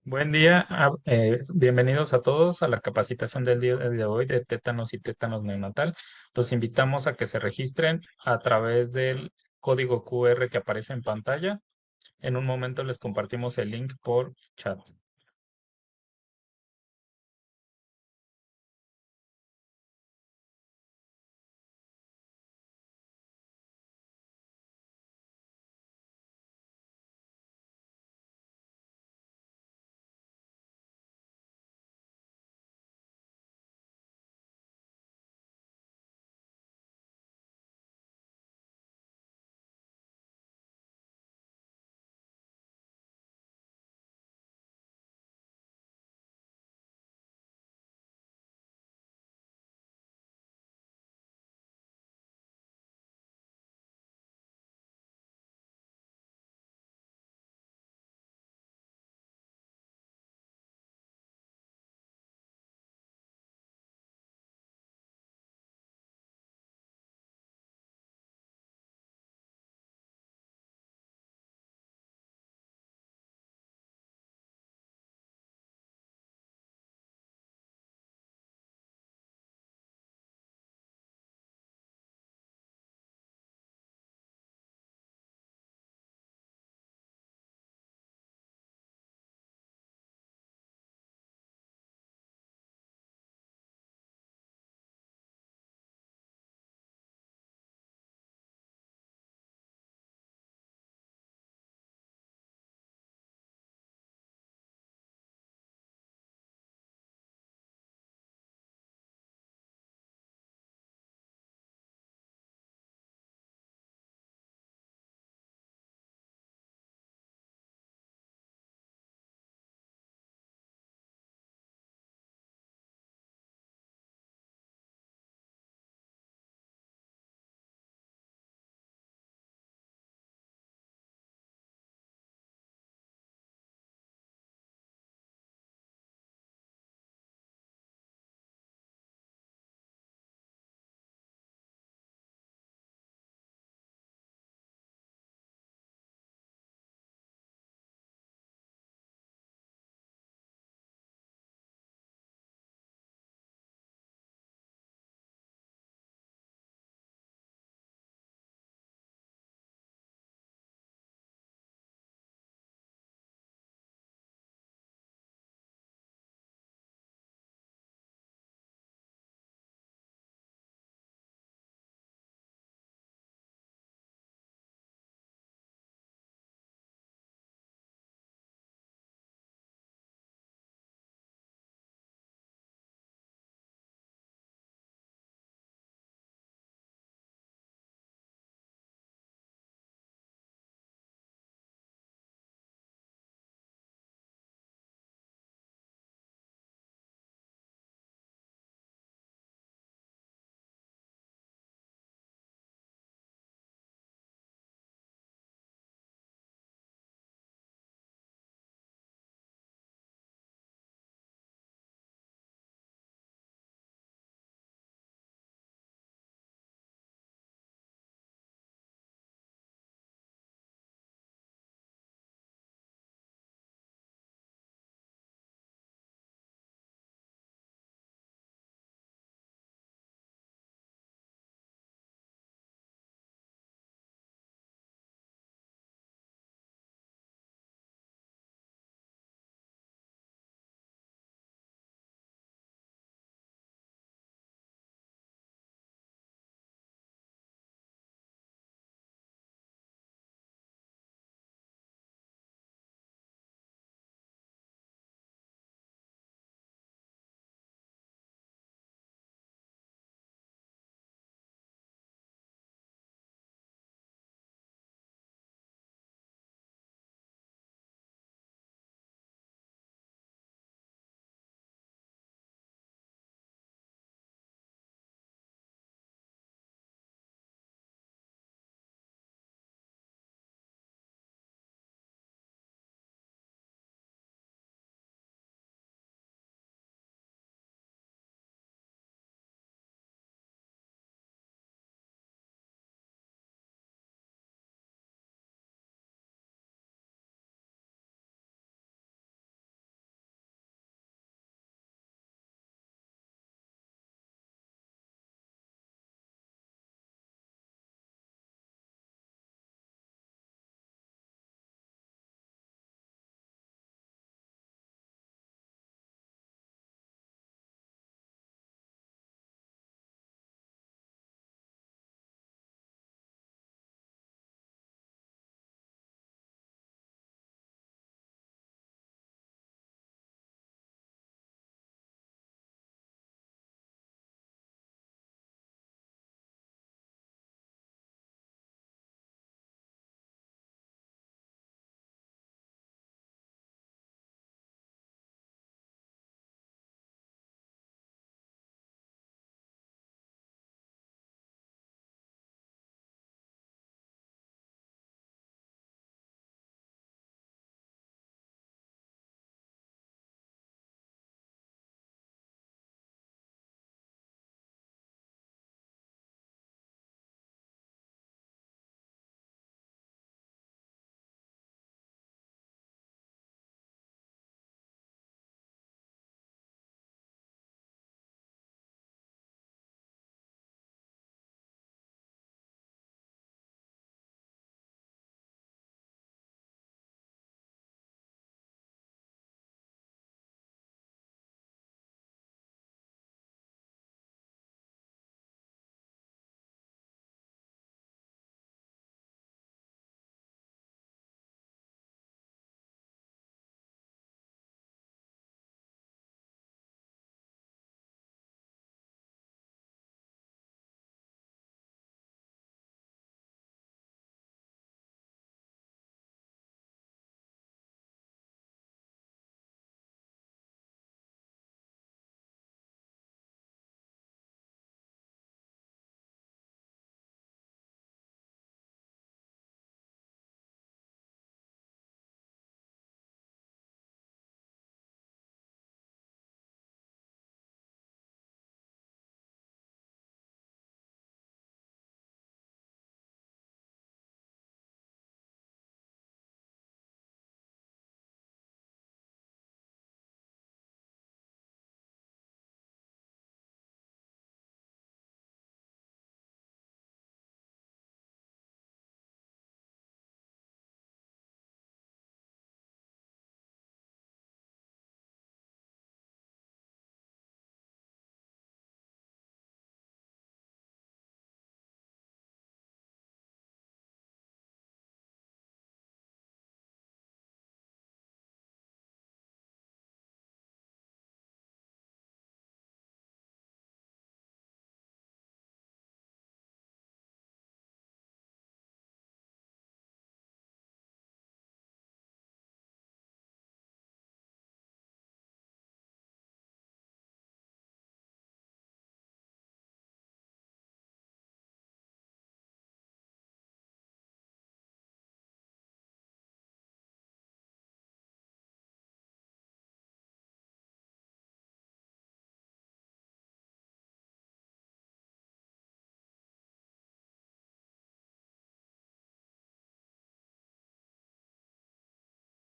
Buen día, bienvenidos a todos a la capacitación del día de hoy de tétanos y tétanos neonatal. Los invitamos a que se registren a través del código QR que aparece en pantalla. En un momento les compartimos el link por chat.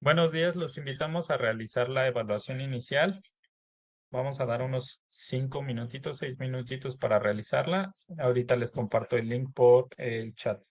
Buenos días, los invitamos a realizar la evaluación inicial. Vamos a dar unos 5 minutitos, 6 minutitos para realizarla. Ahorita les comparto el link por el chat.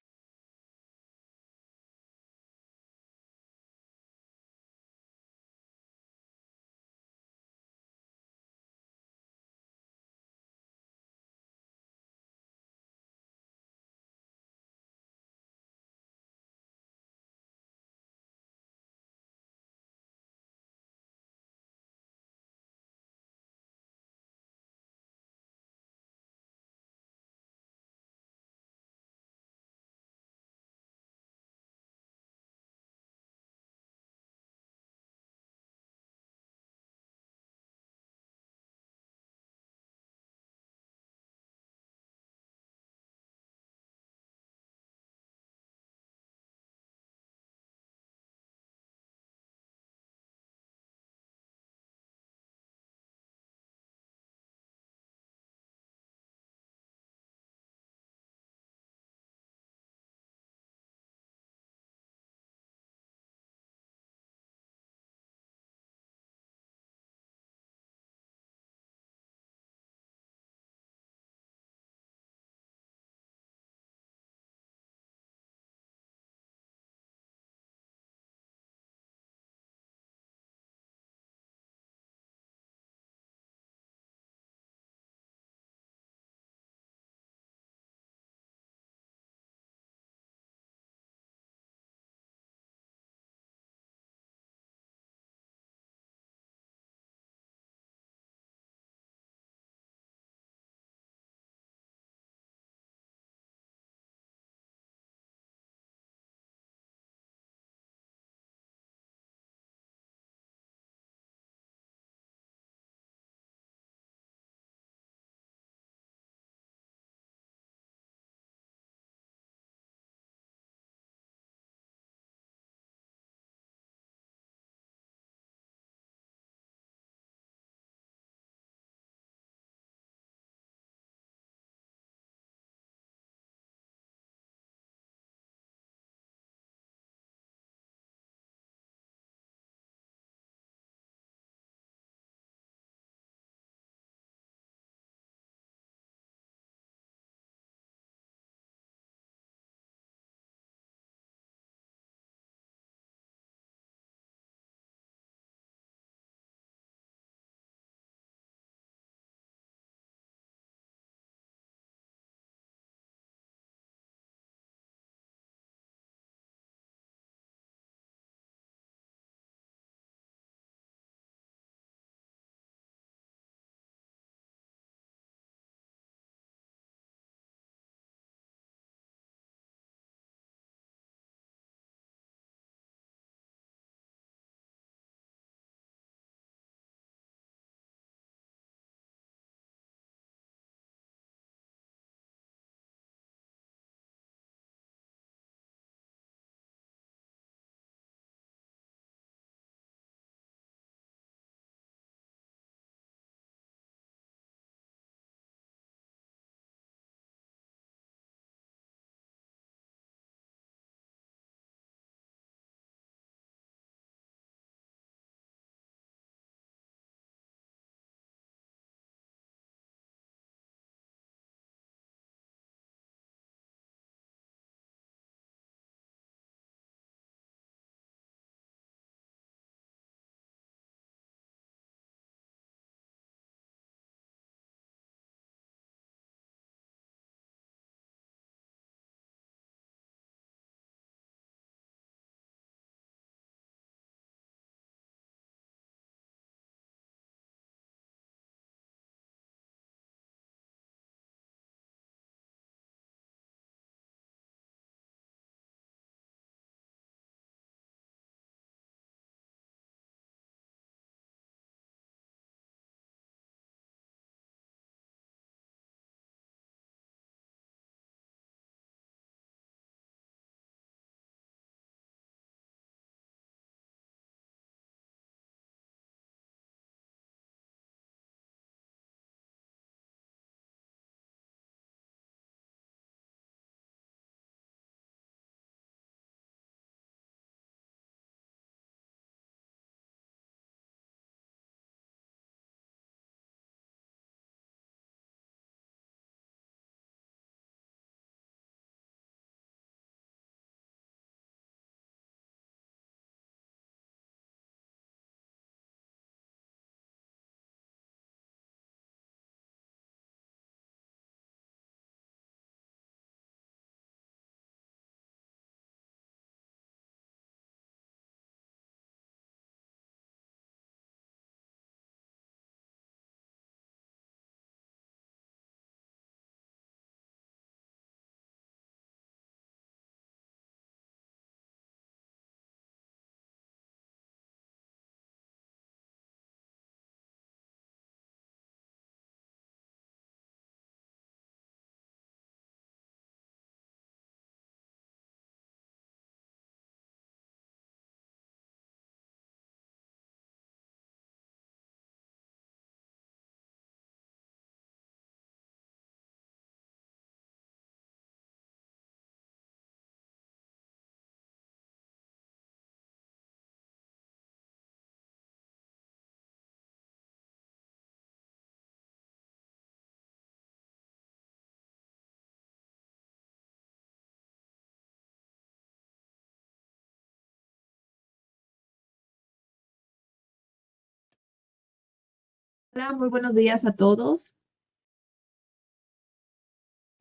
Hola, muy buenos días a todos.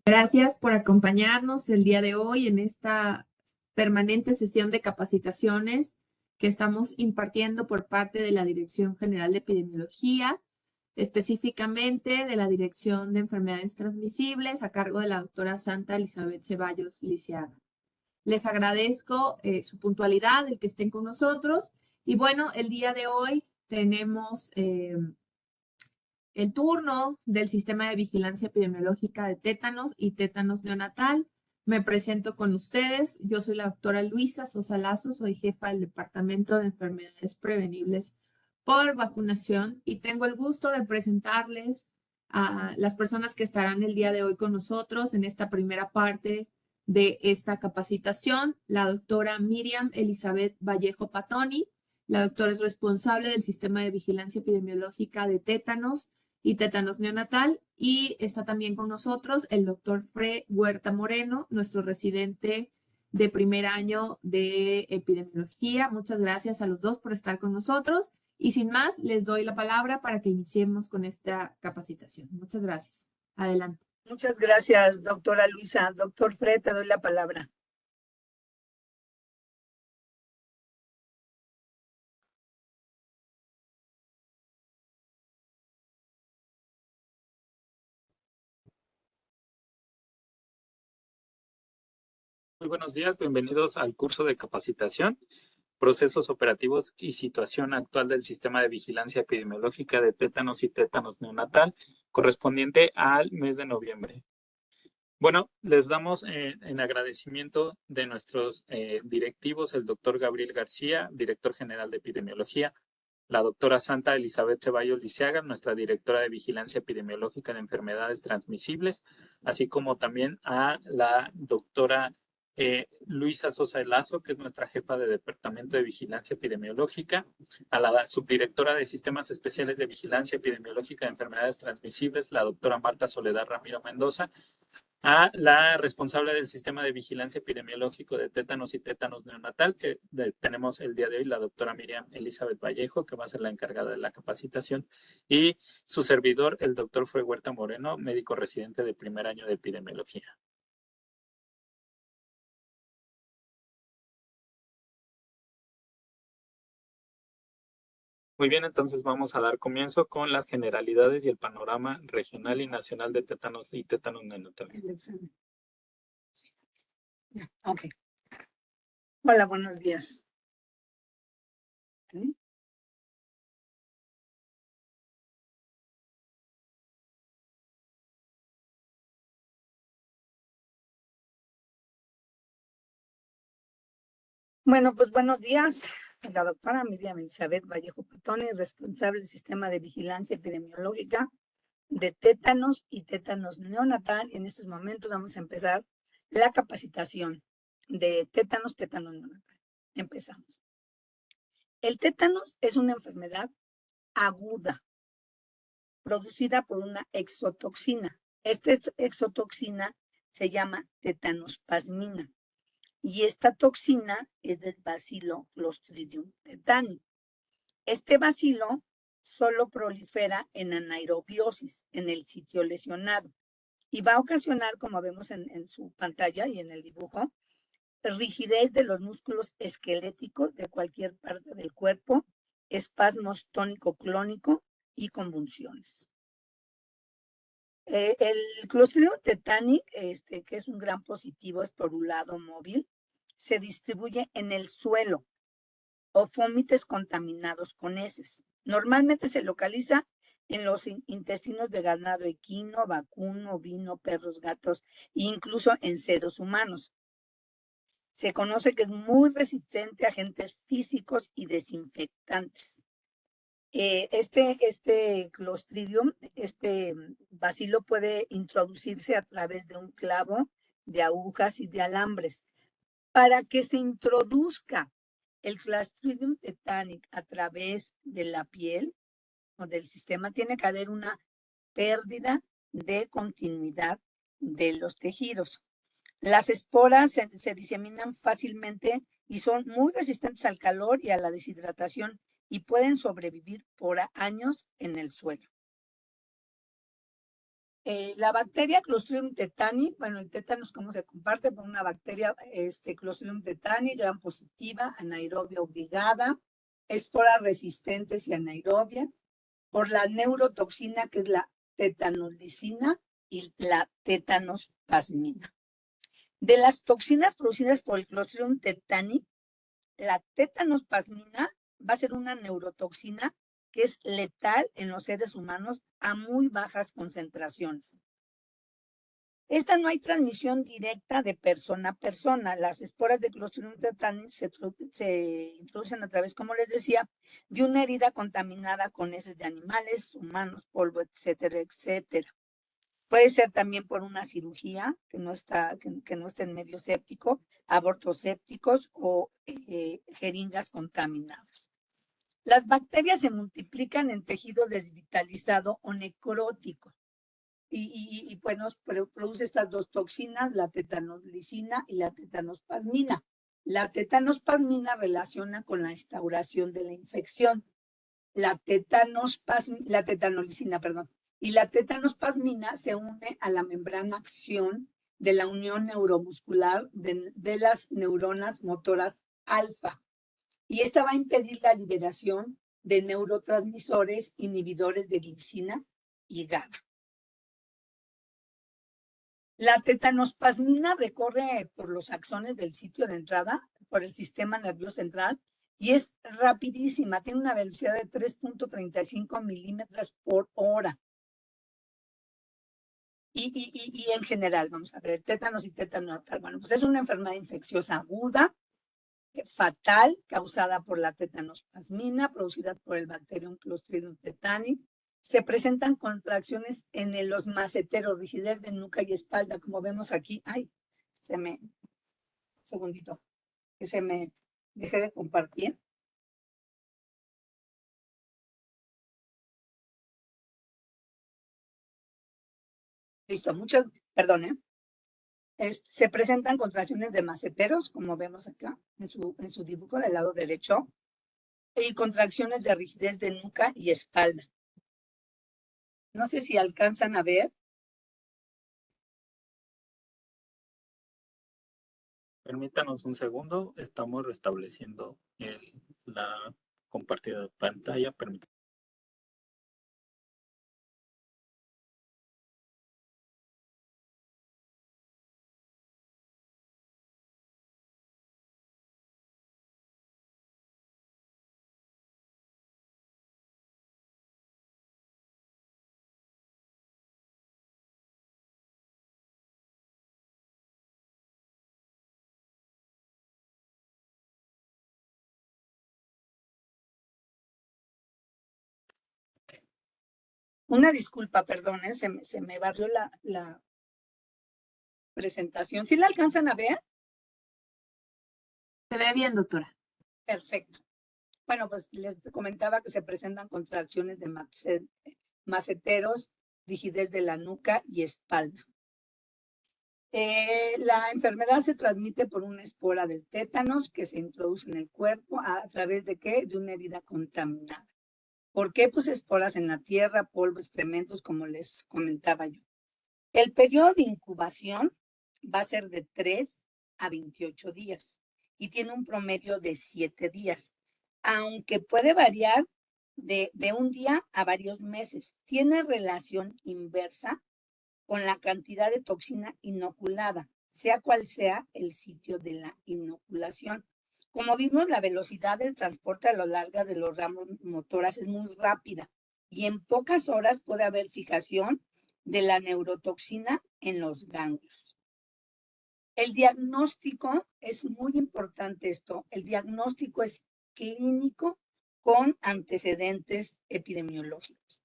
Gracias por acompañarnos el día de hoy en esta permanente sesión de capacitaciones que estamos impartiendo por parte de la Dirección General de Epidemiología, específicamente de la Dirección de Enfermedades Transmisibles a cargo de la doctora Santa Elizabeth Ceballos Lisiaga. Les agradezco su puntualidad, el que estén con nosotros. Y bueno, el día de hoy tenemos el turno del Sistema de Vigilancia Epidemiológica de Tétanos y Tétanos Neonatal. Me presento con ustedes. Yo soy la doctora Luisa Sosa Lazo, soy jefa del Departamento de Enfermedades Prevenibles por Vacunación y tengo el gusto de presentarles a las personas que estarán el día de hoy con nosotros en esta primera parte de esta capacitación. La doctora Miriam Elizabeth Vallejo Patoni. La doctora es responsable del Sistema de Vigilancia Epidemiológica de Tétanos y tétanos neonatal. Y está también con nosotros el doctor Fred Huerta Moreno, nuestro residente de primer año de epidemiología. Muchas gracias a los dos por estar con nosotros. Y sin más, les doy la palabra para que iniciemos con esta capacitación. Muchas gracias. Adelante. Muchas gracias, doctora Luisa. Doctor Fred, te doy la palabra. Muy buenos días, bienvenidos al curso de capacitación, procesos operativos y situación actual del sistema de vigilancia epidemiológica de tétanos y tétanos neonatal, correspondiente al mes de noviembre. Bueno, les damos en agradecimiento de nuestros directivos, el doctor Gabriel García, director general de epidemiología, la doctora Santa Elizabeth Ceballos Lisiaga, nuestra directora de vigilancia epidemiológica de enfermedades transmisibles, así como también a la doctora Luisa Sosa Lazo, que es nuestra jefa de Departamento de Vigilancia Epidemiológica, a la subdirectora de Sistemas Especiales de Vigilancia Epidemiológica de Enfermedades Transmisibles, la doctora Marta Soledad Ramiro Mendoza, a la responsable del Sistema de Vigilancia Epidemiológico de Tétanos y Tétanos Neonatal, que tenemos el día de hoy, la doctora Miriam Elizabeth Vallejo, que va a ser la encargada de la capacitación, y su servidor, el doctor Fred Huerta Moreno, médico residente de primer año de epidemiología. Muy bien, entonces vamos a dar comienzo con las generalidades y el panorama regional y nacional de tétanos y tétanos neonatal. El examen. Sí. Ok. Hola, buenos días. ¿Sí? Bueno, pues buenos días. Soy la doctora Miriam Elizabeth Vallejo Patoni, responsable del Sistema de Vigilancia Epidemiológica de tétanos y tétanos neonatal. Y en estos momentos vamos a empezar la capacitación de tétanos neonatal. Empezamos. El tétanos es una enfermedad aguda producida por una exotoxina. Esta exotoxina se llama tetanospasmina y esta toxina es del bacilo Clostridium tetani. Este bacilo solo prolifera en anaerobiosis, en el sitio lesionado, y va a ocasionar, como vemos en su pantalla y en el dibujo, rigidez de los músculos esqueléticos de cualquier parte del cuerpo, espasmos tónico-clónico y convulsiones. El Clostridium tetani, que es un gran positivo esporulado móvil, se distribuye en el suelo o fómites contaminados con heces. Normalmente se localiza en los intestinos de ganado equino, vacuno, ovino, perros, gatos e incluso en seres humanos. Se conoce que es muy resistente a agentes físicos y desinfectantes. Este Clostridium, este bacilo puede introducirse a través de un clavo, de agujas y de alambres. Para que se introduzca el Clostridium tetani a través de la piel o del sistema, tiene que haber una pérdida de continuidad de los tejidos. Las esporas se diseminan fácilmente y son muy resistentes al calor y a la deshidratación y pueden sobrevivir por años en el suelo. La bacteria Clostridium tetani, bueno, el tétanos cómo se comparte por una bacteria Clostridium tetani, gram positiva, anaerobia obligada, esporas resistentes y anaerobia, por la neurotoxina que es la tetanolicina y la tetanospasmina. De las toxinas producidas por el Clostridium tetani, la tetanospasmina va a ser una neurotoxina que es letal en los seres humanos a muy bajas concentraciones. Esta no hay transmisión directa de persona a persona. Las esporas de Clostridium tetani se introducen a través, como les decía, de una herida contaminada con heces de animales, humanos, polvo, etcétera, etcétera. Puede ser también por una cirugía que no está en medio séptico, abortos sépticos o jeringas contaminadas. Las bacterias se multiplican en tejido desvitalizado o necrótico. Y bueno, produce estas dos toxinas, la tetanolicina y la tetanospasmina. La tetanospasmina relaciona con la instauración de la infección. La tetanolicina, perdón. Y la tetanospasmina se une a la membrana acción de la unión neuromuscular de las neuronas motoras alfa. Y esta va a impedir la liberación de neurotransmisores inhibidores de glicina y GABA. La tetanospasmina recorre por los axones del sitio de entrada, por el sistema nervioso central, y es rapidísima, tiene una velocidad de 3.35 milímetros por hora. Y en general, vamos a ver, tétanos y tétano natal. Bueno, pues es una enfermedad infecciosa aguda, fatal, causada por la tetanospasmina, producida por el bacterium Clostridium tetani. Se presentan contracciones en los maceteros, rigidez de nuca y espalda, como vemos aquí. Ay, un segundito, que se me dejé de compartir. Listo, perdón, se presentan contracciones de maceteros, como vemos acá en su dibujo del lado derecho, y contracciones de rigidez de nuca y espalda. No sé si alcanzan a ver. Permítanos un segundo, estamos restableciendo la compartida de pantalla. Una disculpa, perdón, se me barrió la presentación. ¿Sí la alcanzan a ver? Se ve bien, doctora. Perfecto. Bueno, pues les comentaba que se presentan contracciones de maceteros, rigidez de la nuca y espalda. La enfermedad se transmite por una espora del tétanos que se introduce en el cuerpo a través de ¿qué? De una herida contaminada. ¿Por qué? Pues esporas en la tierra, polvo, excrementos, como les comentaba yo. El periodo de incubación va a ser de 3 a 28 días y tiene un promedio de 7 días, aunque puede variar de un día a varios meses. Tiene relación inversa con la cantidad de toxina inoculada, sea cual sea el sitio de la inoculación. Como vimos, la velocidad del transporte a lo largo de los ramos motoras es muy rápida y en pocas horas puede haber fijación de la neurotoxina en los ganglios. El diagnóstico es muy importante esto. El diagnóstico es clínico con antecedentes epidemiológicos.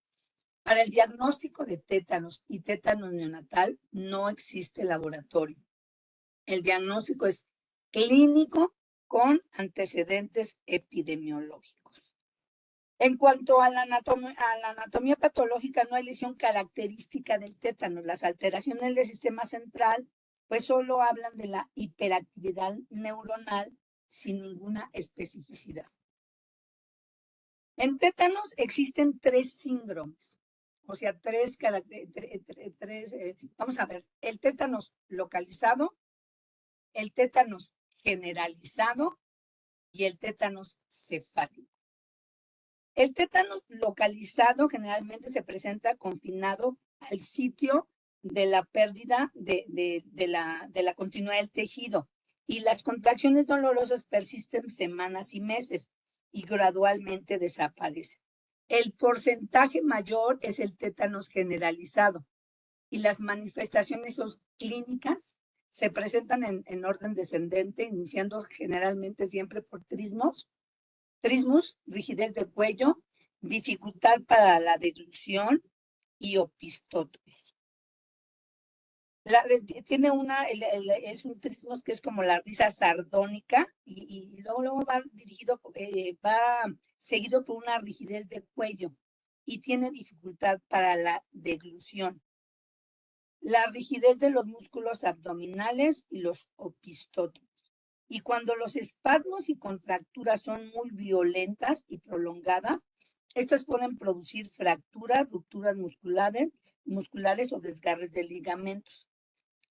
Para el diagnóstico de tétanos y tétanos neonatal no existe laboratorio. El diagnóstico es clínico con antecedentes epidemiológicos. En cuanto a la anatomía patológica, no hay lesión característica del tétano. Las alteraciones del sistema central, pues solo hablan de la hiperactividad neuronal sin ninguna especificidad. En tétanos existen 3 síndromes. O sea, vamos a ver, el tétanos localizado, el tétanos generalizado y el tétanos cefálico. El tétanos localizado generalmente se presenta confinado al sitio de la pérdida de la continuidad del tejido y las contracciones dolorosas persisten semanas y meses y gradualmente desaparecen. El porcentaje mayor es el tétanos generalizado y las manifestaciones clínicas se presentan en orden descendente, iniciando generalmente siempre por trismus, rigidez de cuello, dificultad para la deglución y opistótomos. Tiene es un trismus que es como la risa sardónica y luego va seguido por una rigidez de cuello y tiene dificultad para la deglución. La rigidez de los músculos abdominales y los opistótomos. Y cuando los espasmos y contracturas son muy violentas y prolongadas, estas pueden producir fracturas, rupturas musculares o desgarres de ligamentos,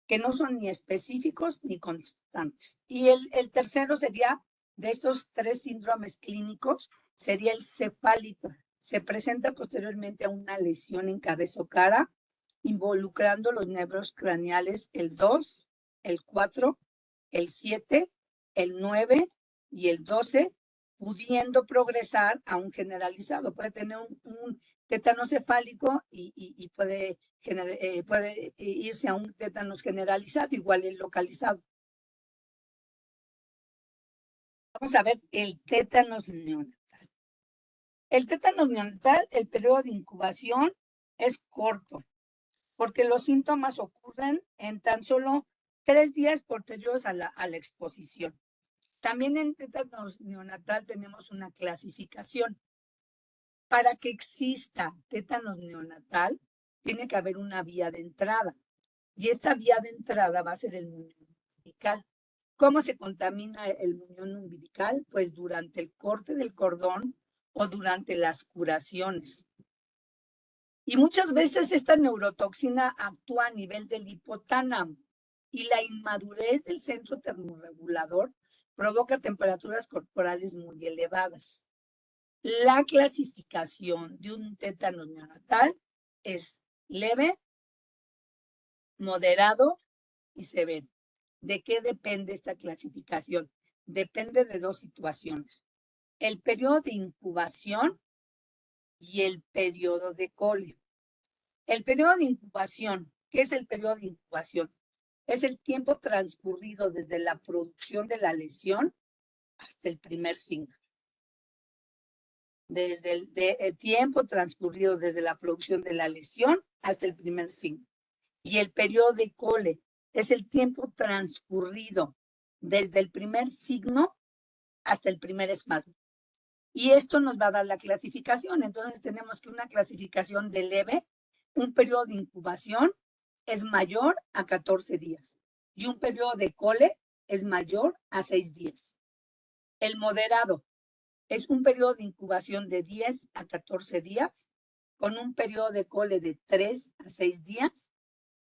que no son ni específicos ni constantes. Y el tercero sería, de estos tres síndromes clínicos, sería el cefálico. Se presenta posteriormente a una lesión en cabeza o cara, involucrando los nervios craneales el 2, el 4, el 7, el 9 y el 12, pudiendo progresar a un generalizado. Puede tener un tétano cefálico y puede irse a un tétanos generalizado, igual el localizado. Vamos a ver el tétanos neonatal. El tétanos neonatal, el periodo de incubación es corto, porque los síntomas ocurren en tan solo 3 días posteriores a la exposición. También en tétanos neonatal tenemos una clasificación. Para que exista tétanos neonatal, tiene que haber una vía de entrada. Y esta vía de entrada va a ser el muñón umbilical. ¿Cómo se contamina el muñón umbilical? Pues durante el corte del cordón o durante las curaciones. Y muchas veces esta neurotoxina actúa a nivel del hipotálamo y la inmadurez del centro termorregulador provoca temperaturas corporales muy elevadas. La clasificación de un tétanos neonatal es leve, moderado y severo. ¿De qué depende esta clasificación? Depende de 2 situaciones: el periodo de incubación y el periodo de cole. El periodo de incubación, ¿qué es el periodo de incubación? Es el tiempo transcurrido desde la producción de la lesión hasta el primer signo. Desde el tiempo transcurrido desde la producción de la lesión hasta el primer signo. Y el periodo de cole es el tiempo transcurrido desde el primer signo hasta el primer espasmo. Y esto nos va a dar la clasificación. Entonces tenemos que una clasificación de leve, un periodo de incubación es mayor a 14 días y un periodo de cole es mayor a 6 días. El moderado es un periodo de incubación de 10 a 14 días con un periodo de cole de 3 a 6 días.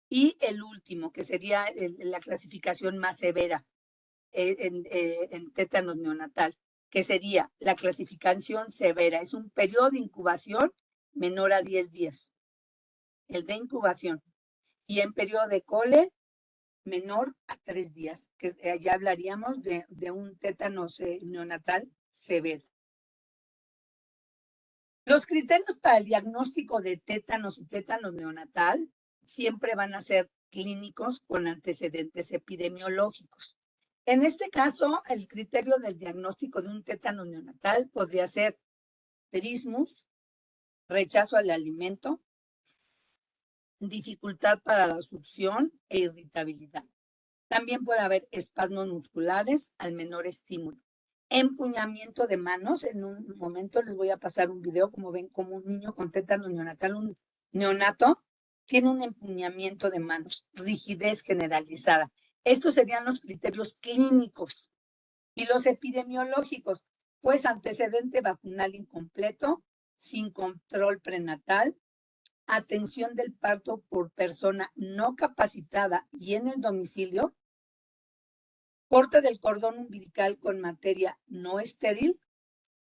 Y el último, que sería la clasificación más severa en tétanos neonatal, que sería la clasificación severa. Es un periodo de incubación menor a 10 días, el de incubación. Y en periodo de cole, menor a 3 días, que ya hablaríamos de un tétanos neonatal severo. Los criterios para el diagnóstico de tétanos y tétanos neonatal siempre van a ser clínicos con antecedentes epidemiológicos. En este caso, el criterio del diagnóstico de un tétano neonatal podría ser trismus, rechazo al alimento, dificultad para la succión e irritabilidad. También puede haber espasmos musculares al menor estímulo. Empuñamiento de manos. En un momento les voy a pasar un video, como ven, como un niño con tétano neonatal, un neonato, tiene un empuñamiento de manos, rigidez generalizada. Estos serían los criterios clínicos. Y los epidemiológicos, pues antecedente vacunal incompleto, sin control prenatal, atención del parto por persona no capacitada y en el domicilio, corte del cordón umbilical con materia no estéril,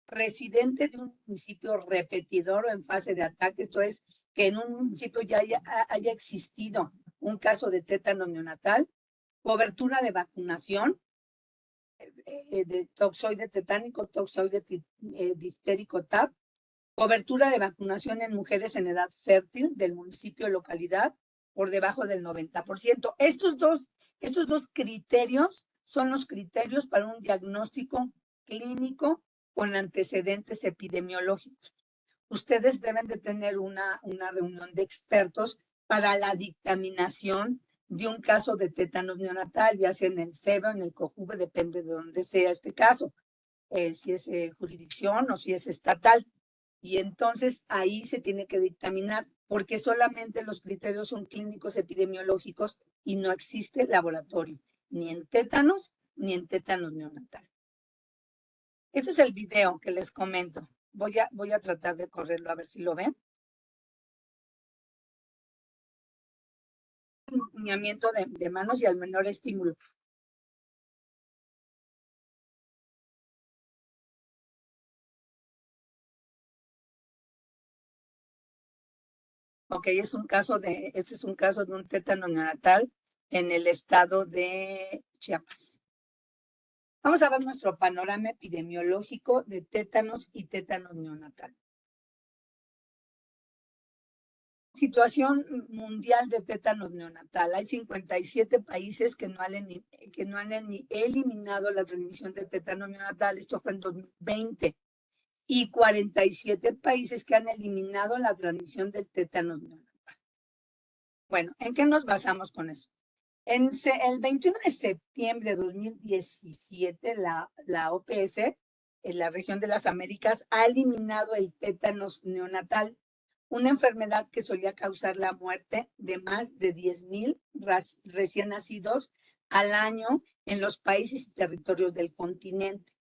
residente de un municipio repetidor o en fase de ataque, esto es, que en un municipio ya haya existido un caso de tétano neonatal, cobertura de vacunación, de toxoide tetánico, toxoide diftérico TAP, cobertura de vacunación en mujeres en edad fértil del municipio o localidad por debajo del 90%. Estos dos criterios son los criterios para un diagnóstico clínico con antecedentes epidemiológicos. Ustedes deben de tener una reunión de expertos para la dictaminación de un caso de tétanos neonatal, ya sea en el SEBA o en el COJUVE, depende de dónde sea este caso, si es jurisdicción o si es estatal. Y entonces ahí se tiene que dictaminar, porque solamente los criterios son clínicos epidemiológicos y no existe laboratorio, ni en tétanos neonatal. Este es el video que les comento. Voy a tratar de correrlo a ver si lo ven. Un empuñamiento de manos y al menor estímulo. Ok, este es un caso de un tétano neonatal en el estado de Chiapas. Vamos a ver nuestro panorama epidemiológico de tétanos y tétanos neonatal. Situación mundial de tétanos neonatal. Hay 57 países que no han eliminado la transmisión de tétanos neonatal. Esto fue en 2020. Y 47 países que han eliminado la transmisión del tétanos neonatal. Bueno, ¿en qué nos basamos con eso? El 21 de septiembre de 2017, la OPS, en la región de las Américas, ha eliminado el tétanos neonatal, una enfermedad que solía causar la muerte de más de 10,000 recién nacidos al año en los países y territorios del continente.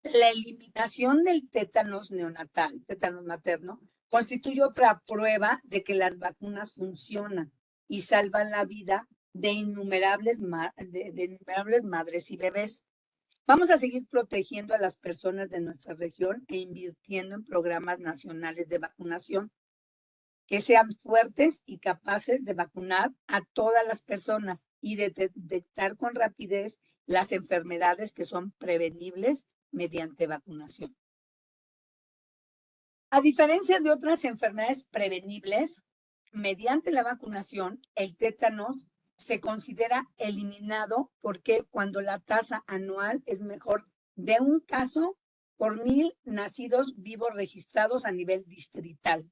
La eliminación del tétanos neonatal, tétanos materno, constituye otra prueba de que las vacunas funcionan y salvan la vida de innumerables madres y bebés. Vamos a seguir protegiendo a las personas de nuestra región e invirtiendo en programas nacionales de vacunación que sean fuertes y capaces de vacunar a todas las personas y de detectar con rapidez las enfermedades que son prevenibles mediante vacunación. A diferencia de otras enfermedades prevenibles, mediante la vacunación, el tétanos se considera eliminado porque cuando la tasa anual es mejor de un caso por 1,000 nacidos vivos registrados a nivel distrital.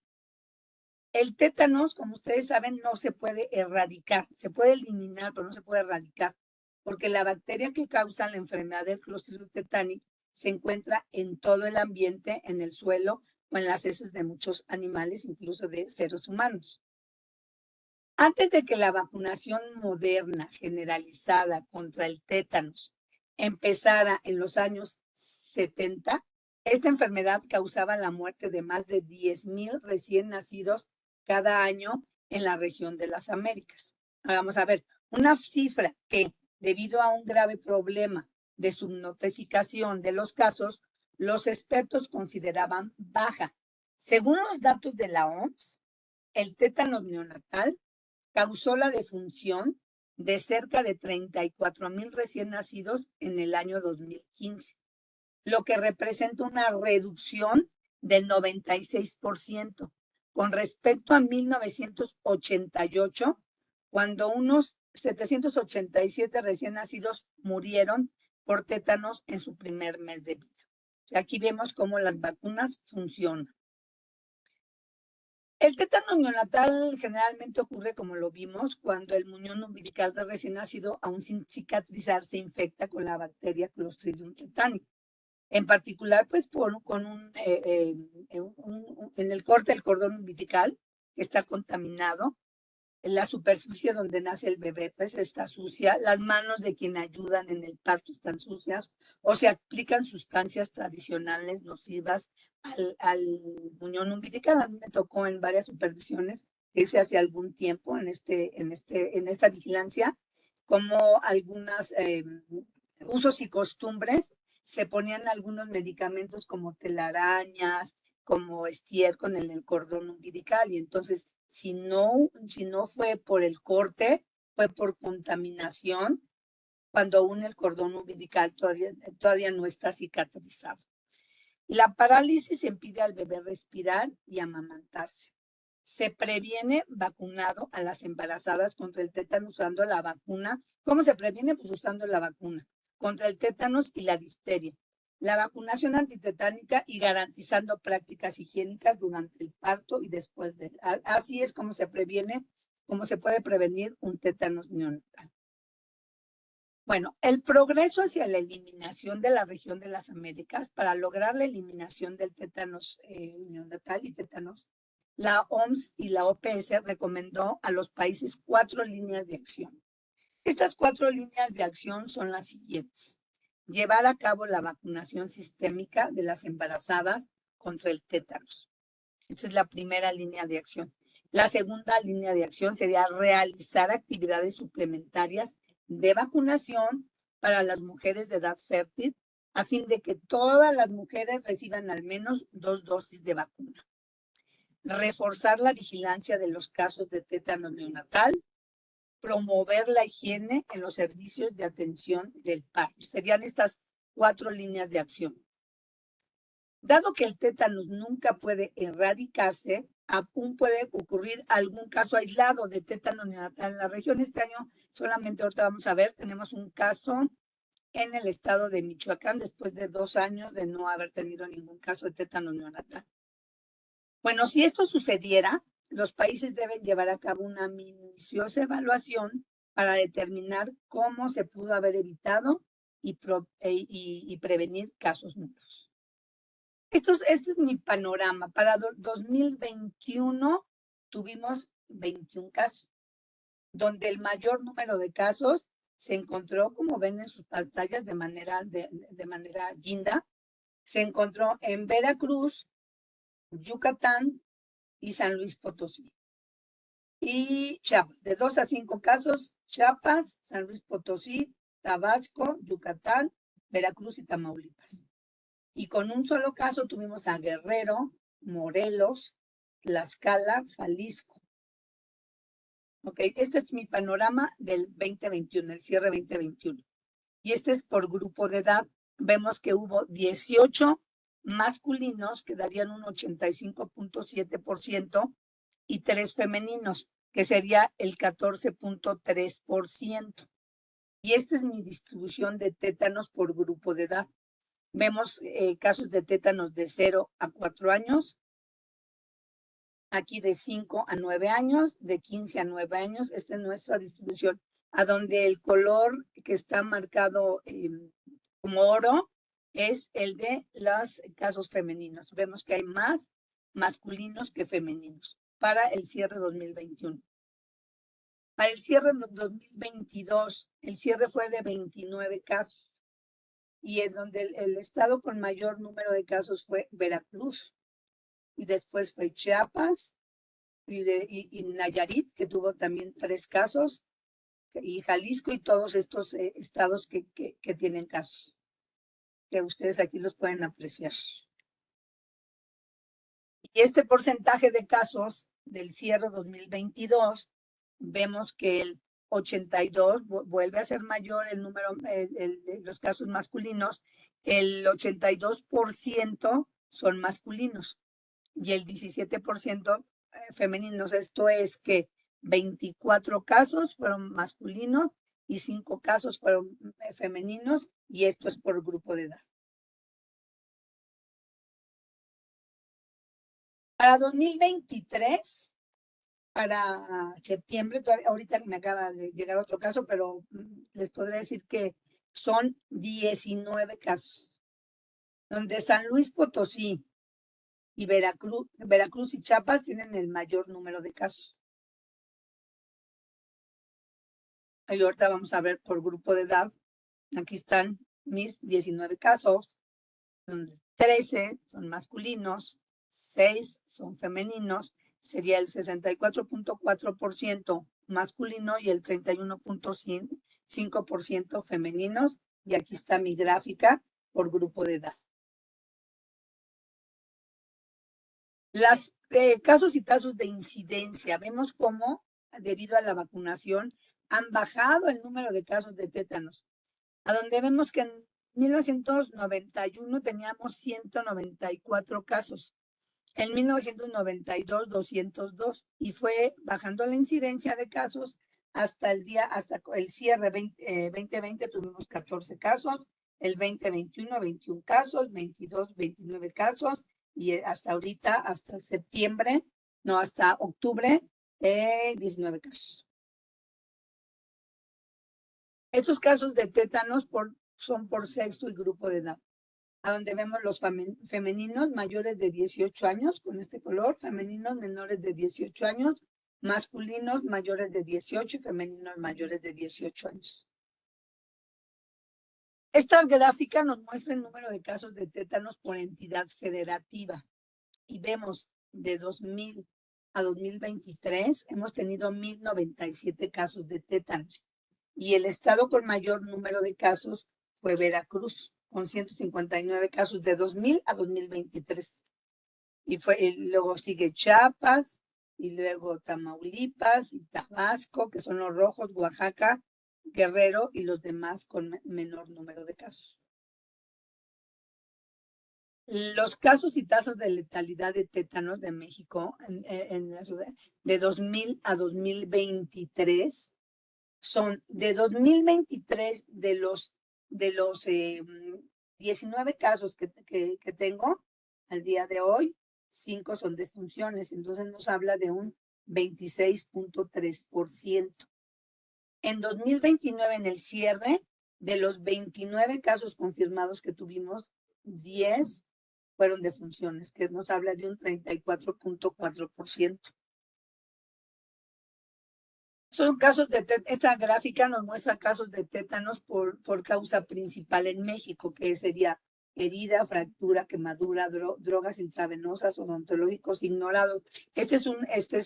El tétanos, como ustedes saben, no se puede erradicar, se puede eliminar, pero no se puede erradicar, porque la bacteria que causa la enfermedad del Clostridium tetani se encuentra en todo el ambiente, en el suelo o en las heces de muchos animales, incluso de seres humanos. Antes de que la vacunación moderna generalizada contra el tétanos empezara en los años 70, esta enfermedad causaba la muerte de más de 10,000 recién nacidos cada año en la región de las Américas. Vamos a ver, una cifra que, debido a un grave problema de subnotificación de los casos, los expertos consideraban baja. Según los datos de la OMS, el tétanos neonatal causó la defunción de cerca de 34,000 recién nacidos en el año 2015, lo que representa una reducción del 96% con respecto a 1988, cuando unos 787 recién nacidos murieron por tétanos en su primer mes de vida. O sea, aquí vemos cómo las vacunas funcionan. El tétanos neonatal generalmente ocurre, como lo vimos, cuando el muñón umbilical del recién nacido, aún sin cicatrizar, se infecta con la bacteria Clostridium tetani. En particular, pues, en el corte del cordón umbilical, que está contaminado, la superficie donde nace el bebé pues está sucia, las manos de quien ayudan en el parto están sucias o se aplican sustancias tradicionales nocivas al muñón umbilical. A mí me tocó en varias supervisiones irse hace algún tiempo en esta vigilancia, como algunos usos y costumbres, se ponían algunos medicamentos como telarañas, como estiércol en el cordón umbilical, y entonces si no fue por el corte, fue por contaminación, cuando aún el cordón umbilical todavía no está cicatrizado. La parálisis impide al bebé respirar y amamantarse. Se previene vacunado a las embarazadas contra el tétano usando la vacuna. ¿Cómo se previene? Pues usando la vacuna contra el tétanos y la difteria. La vacunación antitetánica y garantizando prácticas higiénicas durante el parto y después de. Así es como se previene, como se puede prevenir un tétanos neonatal. Bueno, el progreso hacia la eliminación de la región de las Américas para lograr la eliminación del tétanos neonatal y tétanos, la OMS y la OPS recomendó a los países 4 líneas de acción. Estas 4 líneas de acción son las siguientes: llevar a cabo la vacunación sistémica de las embarazadas contra el tétanos. Esa es la primera línea de acción. La segunda línea de acción sería realizar actividades suplementarias de vacunación para las mujeres de edad fértil, a fin de que todas las mujeres reciban al menos 2 dosis de vacuna. Reforzar la vigilancia de los casos de tétano neonatal, promover la higiene en los servicios de atención del parto. Serían estas 4 líneas de acción. Dado que el tétanos nunca puede erradicarse, aún puede ocurrir algún caso aislado de tétano neonatal en la región. Este año solamente ahorita vamos a ver, tenemos un caso en el estado de Michoacán después de 2 años de no haber tenido ningún caso de tétano neonatal. Bueno, si esto sucediera, los países deben llevar a cabo una minuciosa evaluación para determinar cómo se pudo haber evitado y prevenir casos nuevos. Este es mi panorama. Para 2021 tuvimos 21 casos, donde el mayor número de casos se encontró, como ven en sus pantallas, de manera guinda, se encontró en Veracruz, Yucatán y San Luis Potosí. Y Chiapas, de 2 a 5 casos, Chiapas, San Luis Potosí, Tabasco, Yucatán, Veracruz y Tamaulipas. Y con un solo caso tuvimos a Guerrero, Morelos, Tlaxcala, Jalisco. Ok, este es mi panorama del 2021, el cierre 2021. Y este es por grupo de edad. Vemos que hubo 18 masculinos, que darían un 85.7%, y 3 femeninos, que sería el 14.3%. Y esta es mi distribución de tétanos por grupo de edad. Vemos casos de tétanos de 0 a 4 años, aquí de 5 a 9 años, de 15 a 9 años. Esta es nuestra distribución, a donde el color que está marcado como oro es el de los casos femeninos. Vemos que hay más masculinos que femeninos para el cierre 2021. Para el cierre 2022, el cierre fue de 29 casos. Y es donde el estado con mayor número de casos fue Veracruz, y después fue Chiapas y Nayarit, que tuvo también 3 casos, y Jalisco, y todos estos estados que tienen casos, que ustedes aquí los pueden apreciar. Y este porcentaje de casos del cierre 2022, vemos que el 82 vuelve a ser mayor el número de los casos masculinos. El 82% son masculinos y el 17% femeninos. Esto es que 24 casos fueron masculinos y 5 casos fueron femeninos, y esto es por grupo de edad. Para 2023, para septiembre, ahorita me acaba de llegar otro caso, pero les podré decir que son 19 casos, donde San Luis Potosí y Veracruz y Chiapas tienen el mayor número de casos. Y ahorita vamos a ver por grupo de edad. Aquí están mis 19 casos, donde 13 son masculinos, 6 son femeninos, sería el 64.4% masculino y el 31.5% femeninos. Y aquí está mi gráfica por grupo de edad. Los casos y casos de incidencia, vemos cómo debido a la vacunación han bajado el número de casos de tétanos, a donde vemos que en 1991 teníamos 194 casos, en 1992 202 y fue bajando la incidencia de casos hasta el cierre 2020 tuvimos 14 casos, el 2021 21 casos, 22 29 casos y hasta ahorita, hasta octubre, 19 casos. Estos casos de tétanos son por sexo y grupo de edad, a donde vemos los femeninos mayores de 18 años con este color, femeninos menores de 18 años, masculinos mayores de 18 y femeninos mayores de 18 años. Esta gráfica nos muestra el número de casos de tétanos por entidad federativa y vemos de 2000 a 2023 hemos tenido 1,097 casos de tétanos y el estado con mayor número de casos fue Veracruz, con 159 casos de 2000 a 2023. Y luego sigue Chiapas, y luego Tamaulipas y Tabasco, que son los rojos, Oaxaca, Guerrero y los demás con menor número de casos. Los casos y tasas de letalidad de tétanos de México de 2000 a 2023 son de 2023 de los 19 casos que tengo al día de hoy, 5 son defunciones, entonces nos habla de un 26.3%. En 2029, en el cierre, de los 29 casos confirmados que tuvimos, 10 fueron defunciones, que nos habla de un 34.4%. Son casos esta gráfica nos muestra casos de tétanos por causa principal en México, que sería herida, fractura, quemadura, drogas intravenosas, odontológicos ignorados. Este es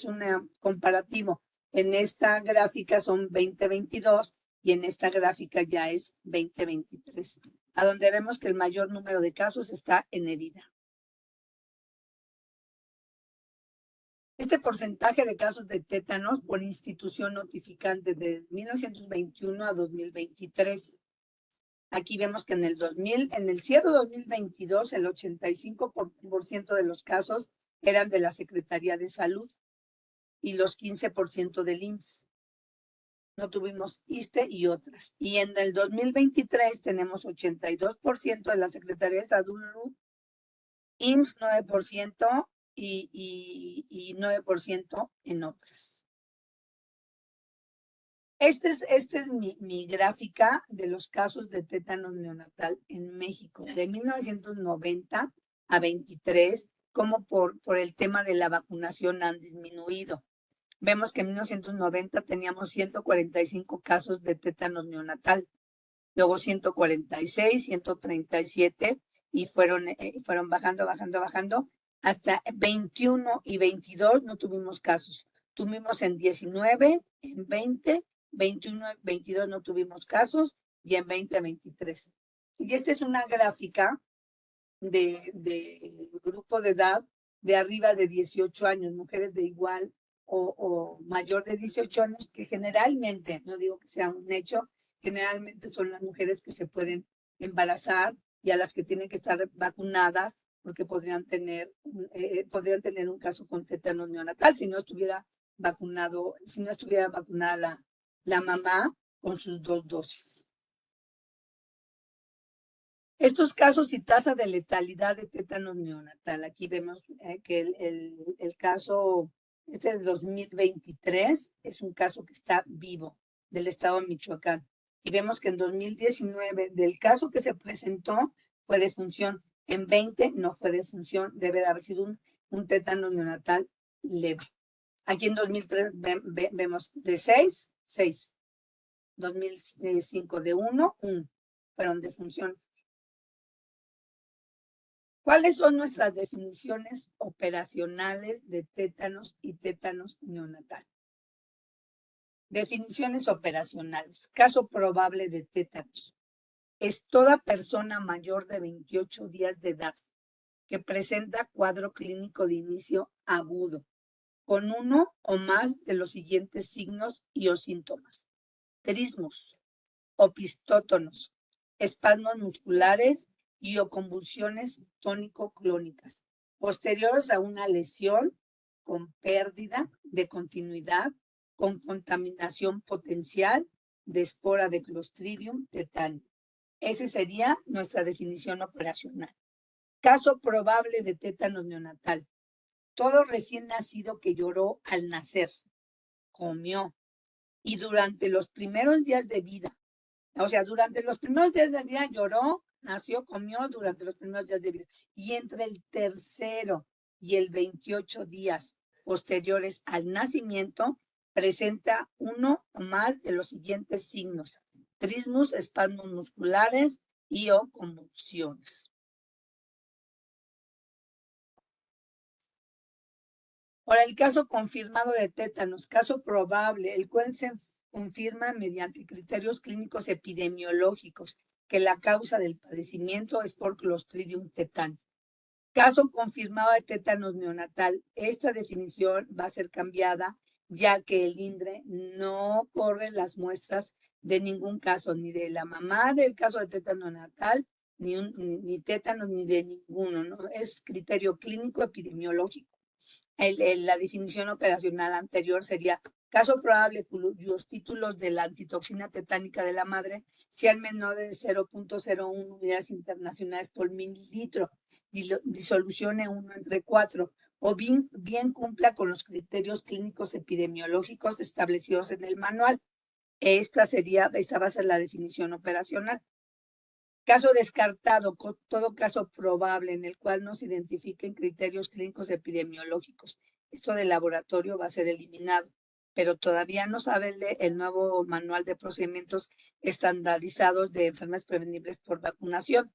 un comparativo. En esta gráfica son 2022 y en esta gráfica ya es 2023, a donde vemos que el mayor número de casos está en herida. Este porcentaje de casos de tétanos por institución notificante de 1921 a 2023. Aquí vemos que en el cierre 2022, el 85% de los casos eran de la Secretaría de Salud y los 15% del IMSS. No tuvimos ISSSTE y otras. Y en el 2023 tenemos 82% de la Secretaría de Salud, IMSS 9%, y 9% en otras. Esta es mi gráfica de los casos de tétanos neonatal en México, de 1990 a 23, como por el tema de la vacunación han disminuido. Vemos que en 1990 teníamos 145 casos de tétanos neonatal, luego 146, 137 y fueron bajando, hasta 21 y 22 no tuvimos casos. Tuvimos en 19, en 20, 21, 22 no tuvimos casos y en 20, 23. Y esta es una gráfica de grupo de edad de arriba de 18 años, mujeres de igual o mayor de 18 años, que generalmente, no digo que sea un hecho, generalmente son las mujeres que se pueden embarazar y a las que tienen que estar vacunadas porque podrían tener un caso con tétanos neonatal si no estuviera vacunada la mamá con sus 2 dosis. Estos casos y tasa de letalidad de tétanos neonatal. Aquí vemos que el caso de 2023 es un caso que está vivo del estado de Michoacán. Y vemos que en 2019 del caso que se presentó fue defunción. En 20 no fue defunción, debe de haber sido un tétano neonatal leve. Aquí en 2003 vemos de 6. 2005 de 1, fueron defunciones. ¿Cuáles son nuestras definiciones operacionales de tétanos y tétanos neonatal? Definiciones operacionales. Caso probable de tétanos. Es toda persona mayor de 28 días de edad que presenta cuadro clínico de inicio agudo, con uno o más de los siguientes signos y o síntomas: trismos, opistótonos, espasmos musculares y o convulsiones tónico-clónicas, posteriores a una lesión con pérdida de continuidad, con contaminación potencial de espora de Clostridium tetani. Esa sería nuestra definición operacional. Caso probable de tétanos neonatal. Todo recién nacido que lloró al nacer, comió, y durante los primeros días de vida, o sea, durante los primeros días de vida lloró, nació, comió durante los primeros días de vida. Y entre el tercero y el 28 días posteriores al nacimiento, presenta uno o más de los siguientes signos: trismus, espasmos musculares y o convulsiones. Ahora, el caso confirmado de tétanos, caso probable, el cual se confirma mediante criterios clínicos epidemiológicos que la causa del padecimiento es por Clostridium tetani. Caso confirmado de tétanos neonatal, esta definición va a ser cambiada, ya que el INDRE no corre las muestras de ningún caso, ni de la mamá del caso de tétanos neonatal, ni tétanos, ni de ninguno, ¿no? Es criterio clínico epidemiológico. La definición operacional anterior sería: caso probable cuyos títulos de la antitoxina tetánica de la madre sean menores de 0.01 unidades internacionales por mililitro, disolución E1 entre 4, o bien cumpla con los criterios clínicos epidemiológicos establecidos en el manual. Esta va a ser la definición operacional. Caso descartado, todo caso probable en el cual no se identifiquen criterios clínicos epidemiológicos. Esto del laboratorio va a ser eliminado, pero todavía no sabe el nuevo manual de procedimientos estandarizados de enfermedades prevenibles por vacunación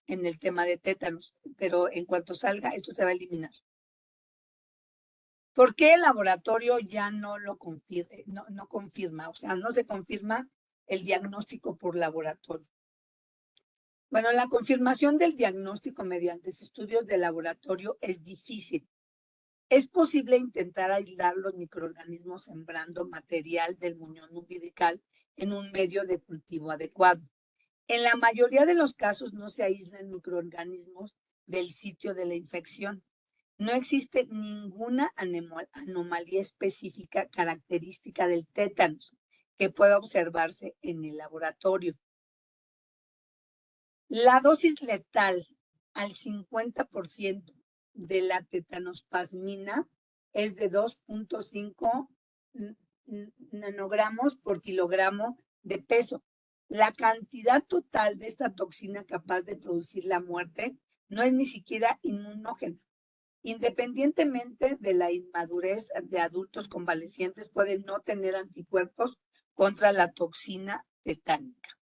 en el tema de tétanos, pero en cuanto salga, esto se va a eliminar. ¿Por qué el laboratorio ya no lo confirma? No confirma, o sea, no se confirma el diagnóstico por laboratorio. Bueno, la confirmación del diagnóstico mediante estudios de laboratorio es difícil. Es posible intentar aislar los microorganismos sembrando material del muñón umbilical en un medio de cultivo adecuado. En la mayoría de los casos no se aíslan microorganismos del sitio de la infección. No existe ninguna anomalía específica característica del tétanos que pueda observarse en el laboratorio. La dosis letal al 50% de la tetanospasmina es de 2.5 nanogramos por kilogramo de peso. La cantidad total de esta toxina capaz de producir la muerte no es ni siquiera inmunógena. Independientemente de la inmadurez de adultos convalecientes, pueden no tener anticuerpos contra la toxina tetánica.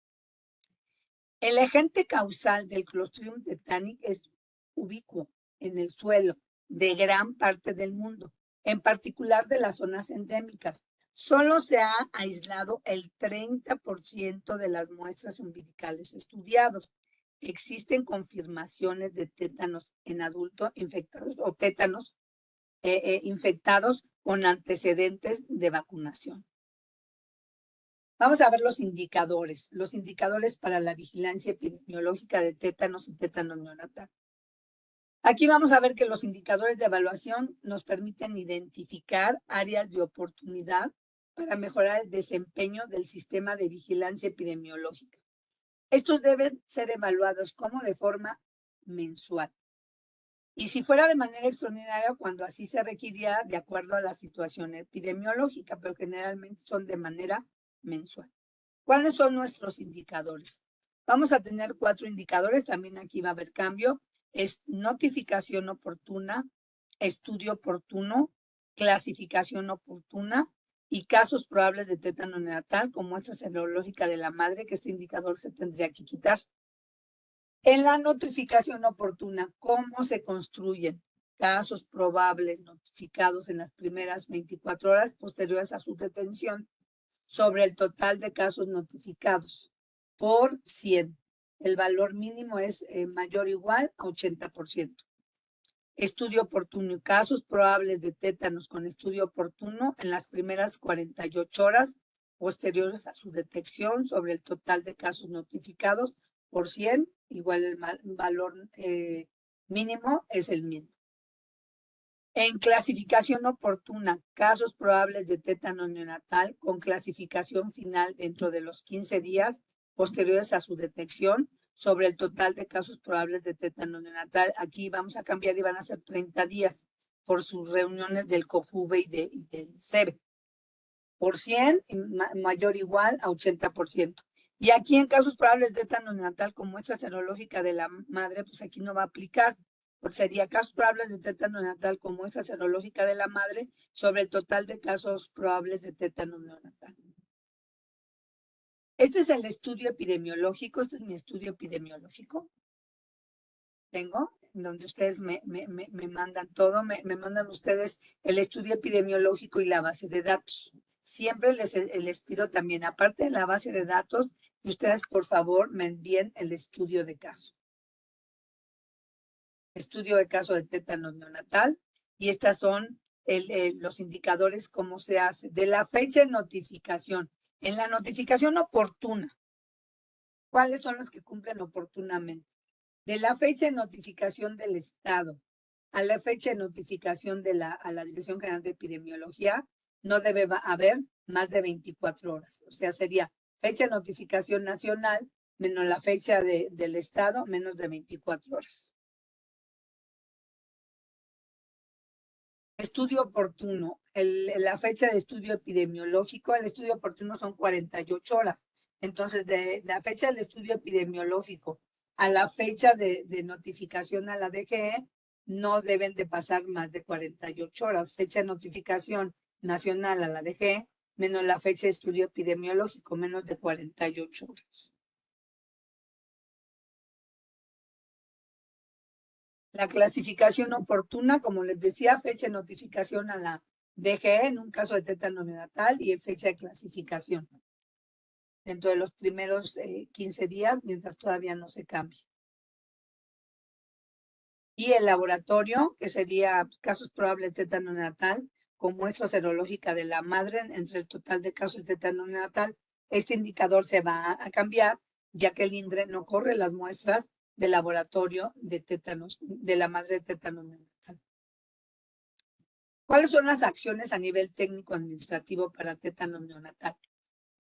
El agente causal del Clostridium tetani es ubicuo en el suelo de gran parte del mundo, en particular de las zonas endémicas. Solo se ha aislado el 30% de las muestras umbilicales estudiados. Existen confirmaciones de tétanos en adultos infectados o tétanos infectados con antecedentes de vacunación. Vamos a ver los indicadores para la vigilancia epidemiológica de tétanos y tétanos neonatal. Aquí vamos a ver que los indicadores de evaluación nos permiten identificar áreas de oportunidad para mejorar el desempeño del sistema de vigilancia epidemiológica. Estos deben ser evaluados como de forma mensual. Y si fuera de manera extraordinaria, cuando así se requiriera de acuerdo a la situación epidemiológica, pero generalmente son de manera mensual. ¿Cuáles son nuestros indicadores? Vamos a tener 4 indicadores, también aquí va a haber cambio. Es notificación oportuna, estudio oportuno, clasificación oportuna, y casos probables de tétano neonatal con muestra serológica de la madre, que este indicador se tendría que quitar. En la notificación oportuna, ¿cómo se construyen casos probables notificados en las primeras 24 horas posteriores a su detención sobre el total de casos notificados por 100? El valor mínimo es mayor o igual a 80%. Estudio oportuno y casos probables de tétanos con estudio oportuno en las primeras 48 horas posteriores a su detección sobre el total de casos notificados por 100, igual el valor mínimo es el mismo. En clasificación oportuna, casos probables de tétano neonatal con clasificación final dentro de los 15 días posteriores a su detección sobre el total de casos probables de tétano neonatal. Aquí vamos a cambiar y van a ser 30 días por sus reuniones del COJUVE y del CEBE. Por 100, mayor o igual a 80%. Y aquí en casos probables de tétano neonatal con muestra serológica de la madre, pues aquí no va a aplicar, porque sería casos probables de tétano neonatal con muestra serológica de la madre sobre el total de casos probables de tétano neonatal. Este es el estudio epidemiológico, este es mi estudio epidemiológico. Tengo, donde ustedes me mandan todo, me mandan ustedes el estudio epidemiológico y la base de datos. Siempre les pido también, aparte de la base de datos, que ustedes por favor me envíen el estudio de caso. Estudio de caso de tétano neonatal, y estas son los indicadores, cómo se hace. De la fecha de notificación. En la notificación oportuna, ¿cuáles son los que cumplen oportunamente? De la fecha de notificación del Estado a la fecha de notificación a la Dirección General de Epidemiología, no debe haber más de 24 horas. O sea, sería fecha de notificación nacional menos la fecha del Estado, menos de 24 horas. Estudio oportuno. La fecha de estudio epidemiológico, el estudio oportuno son 48 horas. Entonces, de la fecha del estudio epidemiológico a la fecha de notificación a la DGE, no deben de pasar más de 48 horas. Fecha de notificación nacional a la DGE, menos la fecha de estudio epidemiológico, menos de 48 horas. La clasificación oportuna, como les decía, fecha de notificación a la DGE en un caso de tétano neonatal y fecha de clasificación dentro de los primeros 15 días, mientras todavía no se cambie. Y el laboratorio, que sería casos probables de tétano neonatal con muestra serológica de la madre entre el total de casos de tétano neonatal. Este indicador se va a cambiar, ya que el INDRE no corre las muestras del laboratorio de tétanos, de la madre de tétano neonatal. ¿Cuáles son las acciones a nivel técnico-administrativo para tétano neonatal?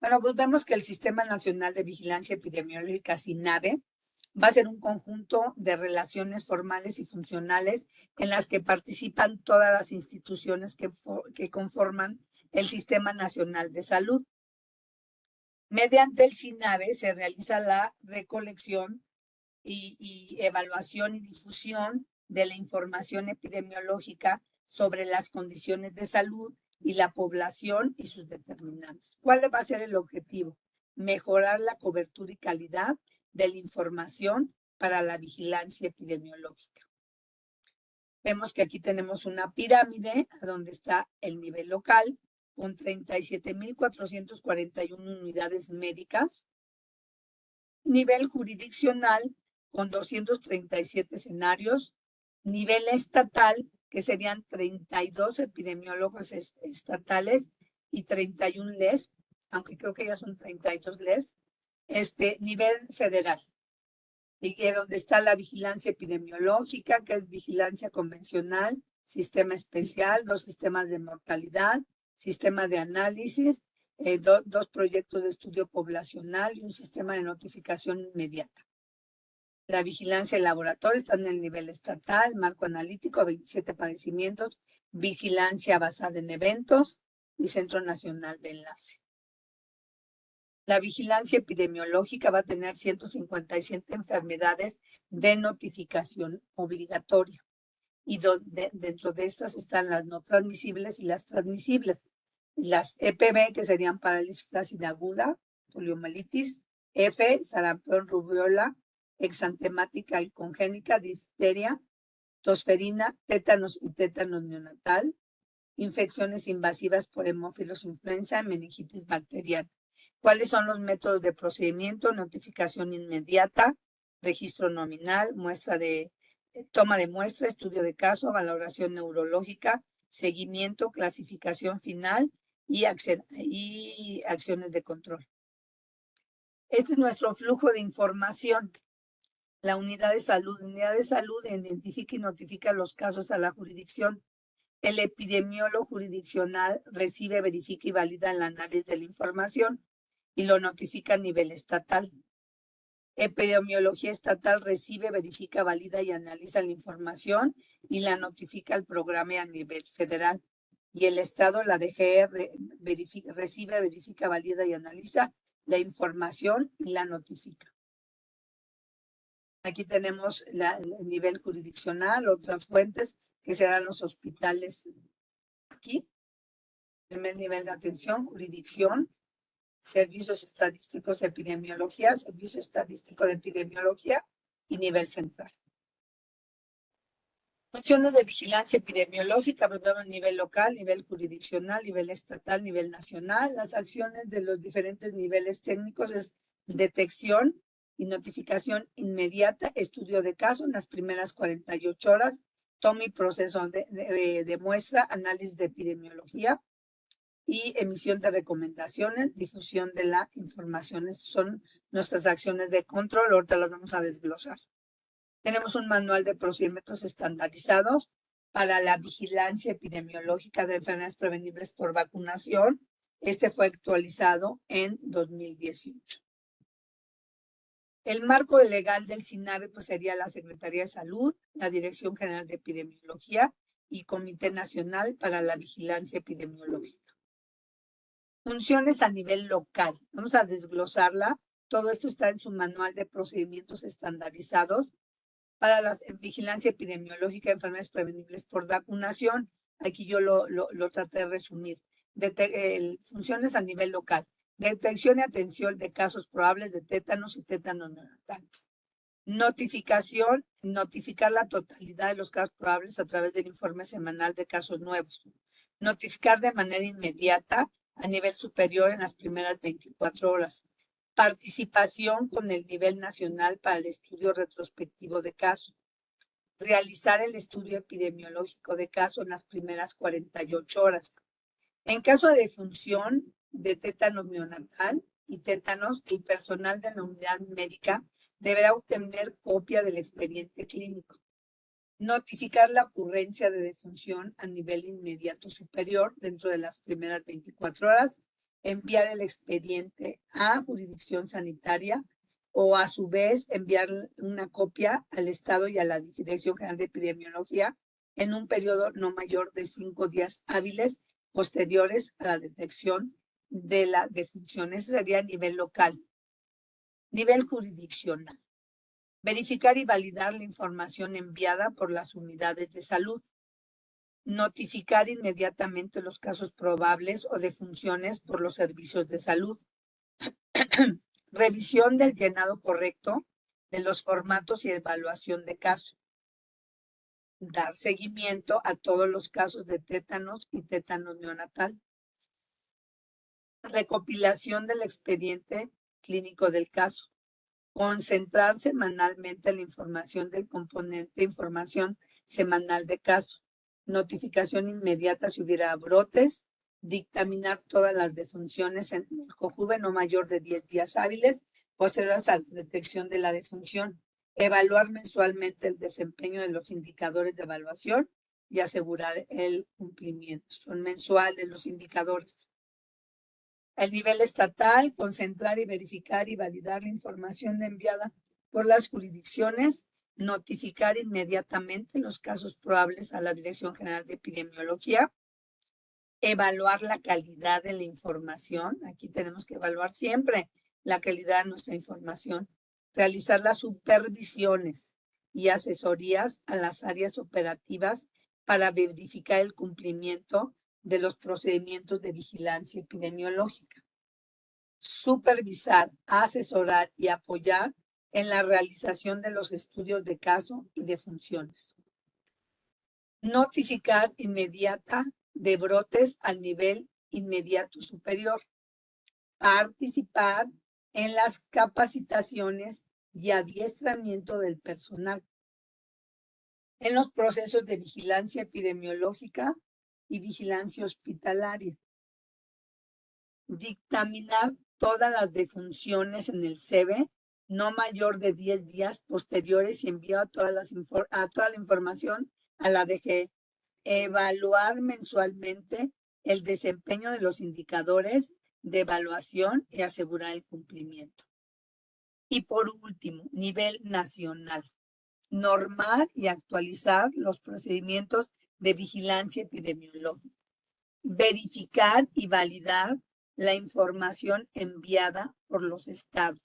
Bueno, pues vemos que el Sistema Nacional de Vigilancia Epidemiológica, SINAVE, va a ser un conjunto de relaciones formales y funcionales en las que participan todas las instituciones que conforman el Sistema Nacional de Salud. Mediante el SINAVE se realiza la recolección y evaluación y difusión de la información epidemiológica sobre las condiciones de salud y la población y sus determinantes. ¿Cuál va a ser el objetivo? Mejorar la cobertura y calidad de la información para la vigilancia epidemiológica. Vemos que aquí tenemos una pirámide donde está el nivel local con 37.441 unidades médicas, nivel jurisdiccional con 237 escenarios, nivel estatal, que serían 32 epidemiólogos estatales y 31 LES, aunque creo que ya son 32 LES, nivel federal, y que donde está la vigilancia epidemiológica, que es vigilancia convencional, sistema especial, 2 sistemas de mortalidad, sistema de análisis, 2 proyectos de estudio poblacional y un sistema de notificación inmediata. La vigilancia en laboratorio está en el nivel estatal, marco analítico, 27 padecimientos, vigilancia basada en eventos y Centro Nacional de Enlace. La vigilancia epidemiológica va a tener 157 enfermedades de notificación obligatoria. Y dentro de estas están las no transmisibles y las transmisibles. Las EPB, que serían parálisis flácida aguda, poliomielitis, F, sarampión, rubiola, exantemática y congénica, difteria, tosferina, tétanos y tétanos neonatal, infecciones invasivas por hemófilos influenza, meningitis bacteriana. ¿Cuáles son los métodos de procedimiento? Notificación inmediata, registro nominal, toma de muestra, estudio de caso, valoración neurológica, seguimiento, clasificación final y acciones de control. Este es nuestro flujo de información. La unidad de salud. La unidad de salud identifica y notifica los casos a la jurisdicción. El epidemiólogo jurisdiccional recibe, verifica y valida el análisis de la información y lo notifica a nivel estatal. Epidemiología estatal recibe, verifica, valida y analiza la información y la notifica al programa a nivel federal. Y el Estado, la DGR, recibe, verifica, valida y analiza la información y la notifica. Aquí tenemos el nivel jurisdiccional, otras fuentes que serán los hospitales. Aquí, primer nivel de atención, jurisdicción, servicios estadísticos de epidemiología, servicio estadístico de epidemiología y nivel central. Funciones de vigilancia epidemiológica, a nivel local, nivel jurisdiccional, nivel estatal, nivel nacional. Las acciones de los diferentes niveles técnicos es detección y notificación inmediata, estudio de caso en las primeras 48 horas, toma y proceso de muestra, análisis de epidemiología y emisión de recomendaciones, difusión de la información. Estas son nuestras acciones de control, ahorita las vamos a desglosar. Tenemos un manual de procedimientos estandarizados para la vigilancia epidemiológica de enfermedades prevenibles por vacunación. Este fue actualizado en 2018. El marco legal del SINAVE pues sería la Secretaría de Salud, la Dirección General de Epidemiología y Comité Nacional para la Vigilancia Epidemiológica. Funciones a nivel local. Vamos a desglosarla. Todo esto está en su manual de procedimientos estandarizados para la vigilancia epidemiológica de enfermedades prevenibles por vacunación. Aquí yo lo traté de resumir. Funciones a nivel local. Detección y atención de casos probables de tétanos y tétanos neonatal. Notificación, notificar la totalidad de los casos probables a través del informe semanal de casos nuevos. Notificar de manera inmediata a nivel superior en las primeras 24 horas. Participación con el nivel nacional para el estudio retrospectivo de caso. Realizar el estudio epidemiológico de caso en las primeras 48 horas. En caso de defunción de tétanos neonatal y tétanos, el personal de la unidad médica deberá obtener copia del expediente clínico. Notificar la ocurrencia de defunción a nivel inmediato superior dentro de las primeras 24 horas. Enviar el expediente a jurisdicción sanitaria o a su vez enviar una copia al Estado y a la Dirección General de Epidemiología en un periodo no mayor de 5 días hábiles posteriores a la detección de la defunción. Ese sería a nivel local. Nivel jurisdiccional. Verificar y validar la información enviada por las unidades de salud. Notificar inmediatamente los casos probables o defunciones por los servicios de salud. Revisión del llenado correcto de los formatos y evaluación de caso. Dar seguimiento a todos los casos de tétanos y tétanos neonatal. Recopilación del expediente clínico del caso. Concentrar semanalmente la información del componente información semanal de caso. Notificación inmediata si hubiera brotes. Dictaminar todas las defunciones en el COJUVE no mayor de 10 días hábiles posteriores a la detección de la defunción. Evaluar mensualmente el desempeño de los indicadores de evaluación y asegurar el cumplimiento. Son mensuales los indicadores. A nivel estatal, concentrar y verificar y validar la información enviada por las jurisdicciones, notificar inmediatamente los casos probables a la Dirección General de Epidemiología, evaluar la calidad de la información. Aquí tenemos que evaluar siempre la calidad de nuestra información, realizar las supervisiones y asesorías a las áreas operativas para verificar el cumplimiento de los procedimientos de vigilancia epidemiológica. Supervisar, asesorar y apoyar en la realización de los estudios de caso y de funciones. Notificar inmediata de brotes al nivel inmediato superior. Participar en las capacitaciones y adiestramiento del personal. En los procesos de vigilancia epidemiológica y vigilancia hospitalaria. Dictaminar todas las defunciones en el CEBE no mayor de 10 días posteriores y envío a toda la información a la DGE. Evaluar mensualmente el desempeño de los indicadores de evaluación y asegurar el cumplimiento. Y por último, nivel nacional. Normar y actualizar los procedimientos de vigilancia epidemiológica. Verificar y validar la información enviada por los estados.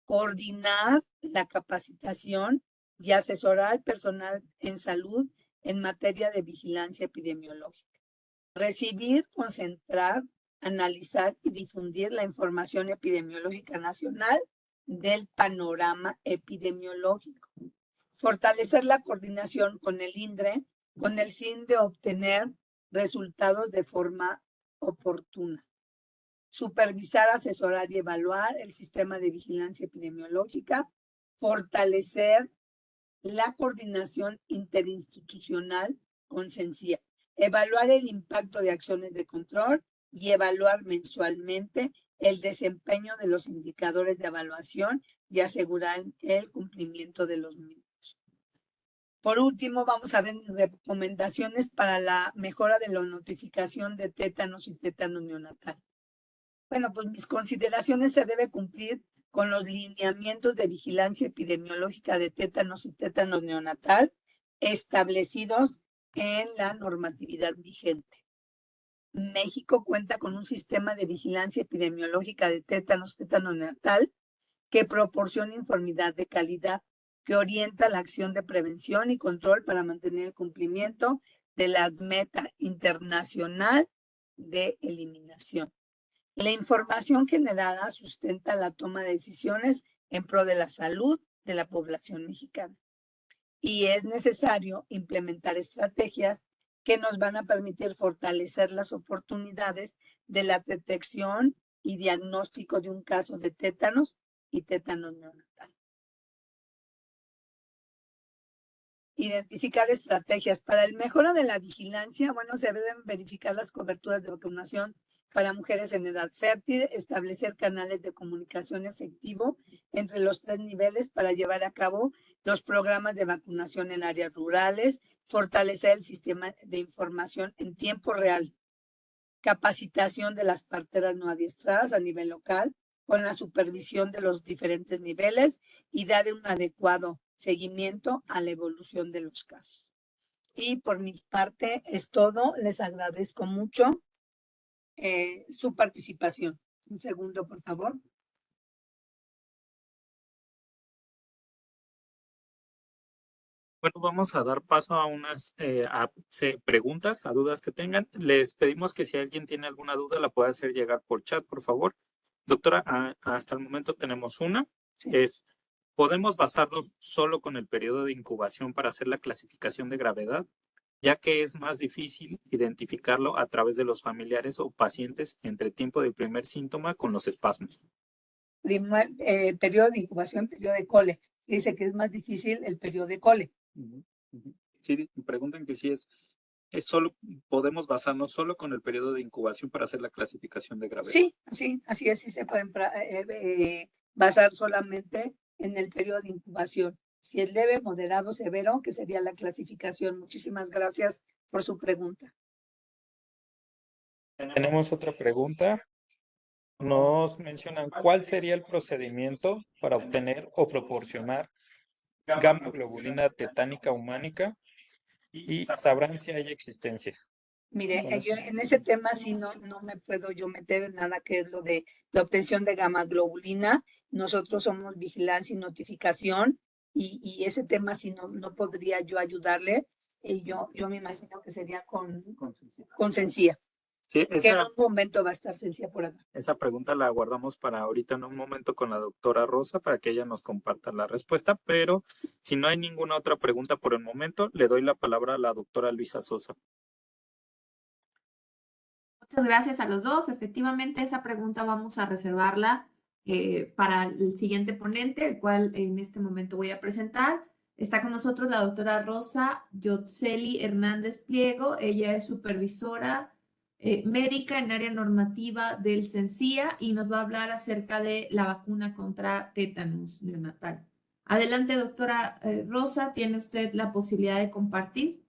Coordinar la capacitación y asesorar al personal en salud en materia de vigilancia epidemiológica. Recibir, concentrar, analizar y difundir la información epidemiológica nacional del panorama epidemiológico. Fortalecer la coordinación con el INDRE con el fin de obtener resultados de forma oportuna. Supervisar, asesorar y evaluar el sistema de vigilancia epidemiológica. Fortalecer la coordinación interinstitucional con CENSIA. Evaluar el impacto de acciones de control y evaluar mensualmente el desempeño de los indicadores de evaluación y asegurar el cumplimiento de los mismos. Por último, vamos a ver recomendaciones para la mejora de la notificación de tétanos y tétano neonatal. Bueno, pues mis consideraciones se debe cumplir con los lineamientos de vigilancia epidemiológica de tétanos y tétano neonatal establecidos en la normatividad vigente. México cuenta con un sistema de vigilancia epidemiológica de tétanos, tétano neonatal que proporciona informidad de calidad, que orienta la acción de prevención y control para mantener el cumplimiento de la meta internacional de eliminación. La información generada sustenta la toma de decisiones en pro de la salud de la población mexicana. Y es necesario implementar estrategias que nos van a permitir fortalecer las oportunidades de la detección y diagnóstico de un caso de tétanos y tétano neonatal. Identificar estrategias para el mejora de la vigilancia. Bueno, se deben verificar las coberturas de vacunación para mujeres en edad fértil, establecer canales de comunicación efectivo entre los 3 niveles para llevar a cabo los programas de vacunación en áreas rurales, fortalecer el sistema de información en tiempo real, capacitación de las parteras no adiestradas a nivel local con la supervisión de los diferentes niveles y dar un adecuado seguimiento a la evolución de los casos. Y por mi parte es todo. Les agradezco mucho su participación. Un segundo, por favor. Bueno, vamos a dar paso a unas preguntas, a dudas que tengan. Les pedimos que si alguien tiene alguna duda la pueda hacer llegar por chat, por favor. Doctora, hasta el momento tenemos una. Sí. ¿Podemos basarnos solo con el periodo de incubación para hacer la clasificación de gravedad, ya que es más difícil identificarlo a través de los familiares o pacientes entre tiempo del primer síntoma con los espasmos? Periodo de incubación, periodo de cole. Dice que es más difícil el periodo de cole. Sí, preguntan que si es solo, podemos basarnos solo con el periodo de incubación para hacer la clasificación de gravedad. Sí, así es, sí se pueden basar solamente en el periodo de incubación. Si es leve, moderado, severo, que sería la clasificación. Muchísimas gracias por su pregunta. Tenemos otra pregunta. Nos mencionan cuál sería el procedimiento para obtener o proporcionar gamma globulina tetánica humánica y sabrán si hay existencias. Mire, yo en ese tema sí no me puedo yo meter en nada que es lo de la obtención de gamma globulina. Nosotros somos vigilancia y notificación y ese tema sí no podría yo ayudarle. yo me imagino que sería con Sencilla. Sencilla, Sí, que en un momento va a estar Sencilla por acá. esa pregunta la guardamos para ahorita en un momento con la doctora Rosa para que ella nos comparta la respuesta, pero si no hay ninguna otra pregunta por el momento, le doy la palabra a la doctora Luisa Sosa. Muchas gracias a los dos. Efectivamente, esa pregunta vamos a reservarla para el siguiente ponente, el cual en este momento voy a presentar. Está con nosotros la doctora Rosa Yotzeli Hernández Pliego. Ella es supervisora médica en área normativa del CENCIA y nos va a hablar acerca de la vacuna contra tétanos neonatal. Adelante, doctora Rosa, tiene usted la posibilidad de compartir.